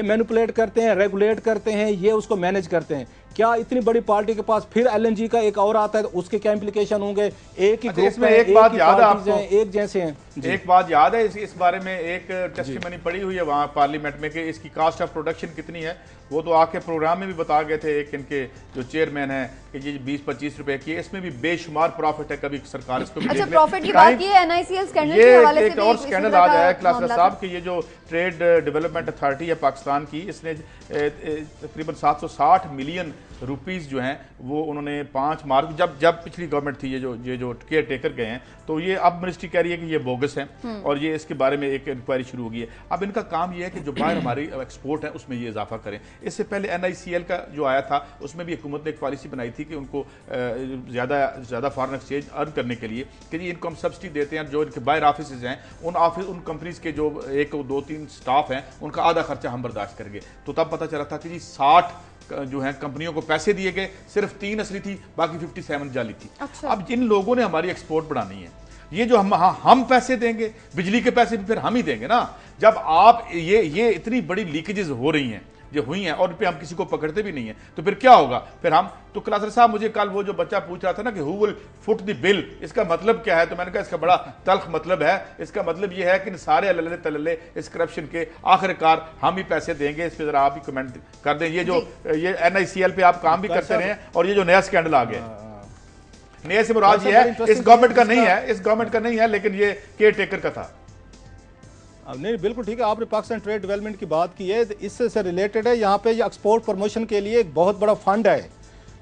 मैनुपुलेट करते हैं, रेगुलेट करते हैं, ये उसको मैनेज करते हैं। क्या इतनी बड़ी पार्टी के पास फिर एलएनजी का एक और आता है तो उसके क्या इम्प्लीकेशन होंगे? एक ही ग्रुप में एक बात याद है आपको, एक जैसे हैं। एक बात याद है इस बारे में, एक टेस्टिमनी पड़ी हुई है वहाँ पार्लियामेंट में कि इसकी कास्ट ऑफ प्रोडक्शन कितनी है। वो तो आके प्रोग्राम में भी बता गए थे, एक इनके जो चेयरमैन है कि ये 20-25 रुपए की है, इसमें भी बेशुमार प्रॉफिट है। कभी सरकार इसको भी अच्छा, प्रॉफिट की बात की है, एनआईसीएल स्कैंडल के हवाले से एक और स्कैंडल आ जाए क्लासर साहब कि ये जो ट्रेड डेवलपमेंट अथॉरिटी है पाकिस्तान की, इसने तकरीबन 760 मिलियन रुपीस जो हैं वो उन्होंने 5 मार्च जब पिछली गवर्नमेंट थी, ये जो केयर टेकर गए हैं, तो ये अब मिनिस्ट्री कह रही है कि ये बोगस है और ये इसके बारे में एक इंक्वायरी शुरू हो गई है। अब इनका काम ये है कि जो बाहर हमारी एक्सपोर्ट है उसमें ये इजाफा करें। इससे पहले एनआईसीएल का जो आया था उसमें भी हुकूमत ने एक पॉलिसी बनाई थी कि उनको ज़्यादा फॉरेन एक्सचेंज अर्न करने के लिए कि जी इनको हम सब्सिडी देते हैं, जो इनके बाहर ऑफिस हैं उन कंपनीज के जो 1-2-3 स्टाफ हैं उनका आधा खर्चा हम बर्दाश्त करेंगे। तो तब पता चला था कि जी 60 जो है कंपनियों को पैसे दिए गए, सिर्फ 3 असली थी, बाकी 57 जाली थी। अच्छा। अब जिन लोगों ने हमारी एक्सपोर्ट बढ़ानी है, ये जो हम पैसे देंगे, बिजली के पैसे भी फिर हम ही देंगे ना। जब आप ये इतनी बड़ी लीकेजेस हो रही हैं जो हुई हैं और पे हम किसी को पकड़ते भी नहीं है, तो फिर क्या होगा? फिर हम तो क्लासर साहब मुझे कल वो जो बच्चा पूछ रहा था ना कि who will foot the bill, इसका मतलब क्या है? तो मैंने कहा इसका बड़ा तल्ख मतलब है। इसका मतलब ये है कि इन सारे अल्ले तल्ले इस करप्शन के आखिरकार हम ही पैसे देंगे। इस पर जरा आप ही कमेंट कर दें। ये एनआईसीएल पे आप काम भी करते रहे और ये जो नया स्कैंडल आ गया, नया से मुराद ये है इस गवर्नमेंट का नहीं है, लेकिन ये केयर टेकर का था। नहीं, बिल्कुल ठीक है। आपने पाकिस्तान ट्रेड डेवलपमेंट की बात की है, इससे से रिलेटेड है। यहाँ पे ये एक्सपोर्ट प्रमोशन के लिए एक बहुत बड़ा फंड है।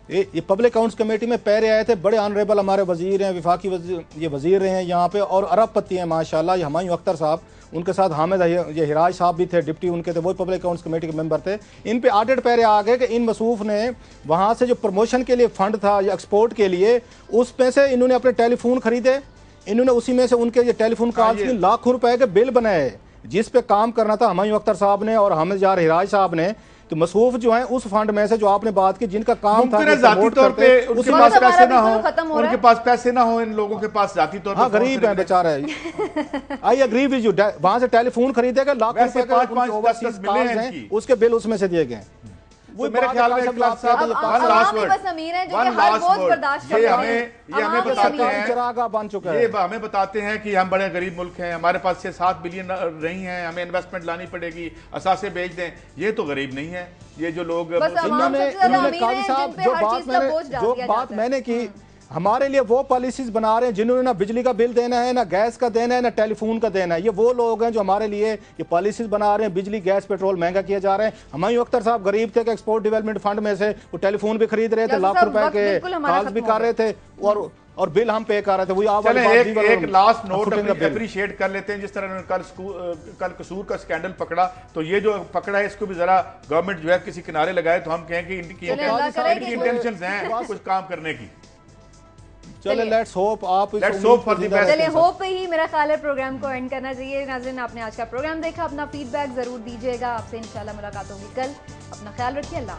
ये पब्लिक अकाउंट्स कमेटी में पहले आए थे, बड़े ऑनरेबल हमारे वजीर हैं, विफाकी वजीर रहे हैं यहाँ पे, और अरबपति हैं माशाल्लाह। ये हुमायूं अख्तर साहब, उनके साथ हामिद ये हिराज साहब भी थे, डिप्टी उनके थे, वो पब्लिक अकाउंट्स कमेटी के मेंबर थे। इन पे ऑडिट पहले आ गए कि इन मसूफ ने वहाँ से जो प्रमोशन के लिए फंड था या एक्सपोर्ट के लिए, उस में से इन्होंने अपने टेलीफोन खरीदे, इन्होंने उसी में से उनके ये टेलीफोन कॉल्स के लाखों रुपए के बिल बनाए, जिस पे काम करना था हुमायूं अख्तर साहब ने और हामिद हिराज साहब ने। तो मसूफ जो है उस फंड में से जो आपने बात की, जिनका काम था जाती तौर पे उनके पास पैसे ना हो, उनके पास पैसे ना हो, इन लोगों के पास जाती तौर पे गरीब है बेचारा। आई एग्री विद यू, वहां से टेलीफोन खरीदेगा, लाखों रुपए का 5-10 मिले हैं, उसके बिल उसमें से दिए गए। वो मेरे ख्याल में ये हमें बताते हैं कि हम बड़े गरीब मुल्क हैं, हमारे पास 6-7 बिलियन रही हैं, हमें इन्वेस्टमेंट लानी पड़ेगी, असासे बेच दें। ये तो गरीब नहीं है। ये जो लोग इन्होंने काजी साहब जो बात मैंने की, हमारे लिए वो पॉलिसीज बना रहे हैं जिन्होंने ना बिजली का बिल देना है, ना गैस का देना है, ना टेलीफोन का देना है। ये वो लोग हैं जो हमारे लिए ये पॉलिसीज बना रहे हैं। बिजली, गैस, पेट्रोल महंगा किए जा रहे हैं। हुमायूं अख्तर साहब गरीब थे कि एक्सपोर्ट डेवलपमेंट फंड में से वो टेलीफोन भी खरीद रहे थे, लाख रुपए के कॉल्स भी कर रहे थे और बिल हम पे कर रहे थे। वही एक लास्ट नोट अप्रिशिएट कर लेते हैं, जिस तरह कल कसूर का स्कैंडल पकड़ा, तो ये जो पकड़ा है इसको भी जरा गवर्नमेंट जो है किसी किनारे लगाए, तो हम कहें कि इनकी इंटेंशंस हैं कुछ काम करने की। चले let's hope for the best. चले होप पे ही मेरा ख्याल है प्रोग्राम को एंड करना चाहिए। नाज़रीन, आपने आज का प्रोग्राम देखा, अपना फीडबैक जरूर दीजिएगा। आपसे इंशाल्लाह मुलाकात होगी कल। अपना ख्याल रखिए। अल्लाह।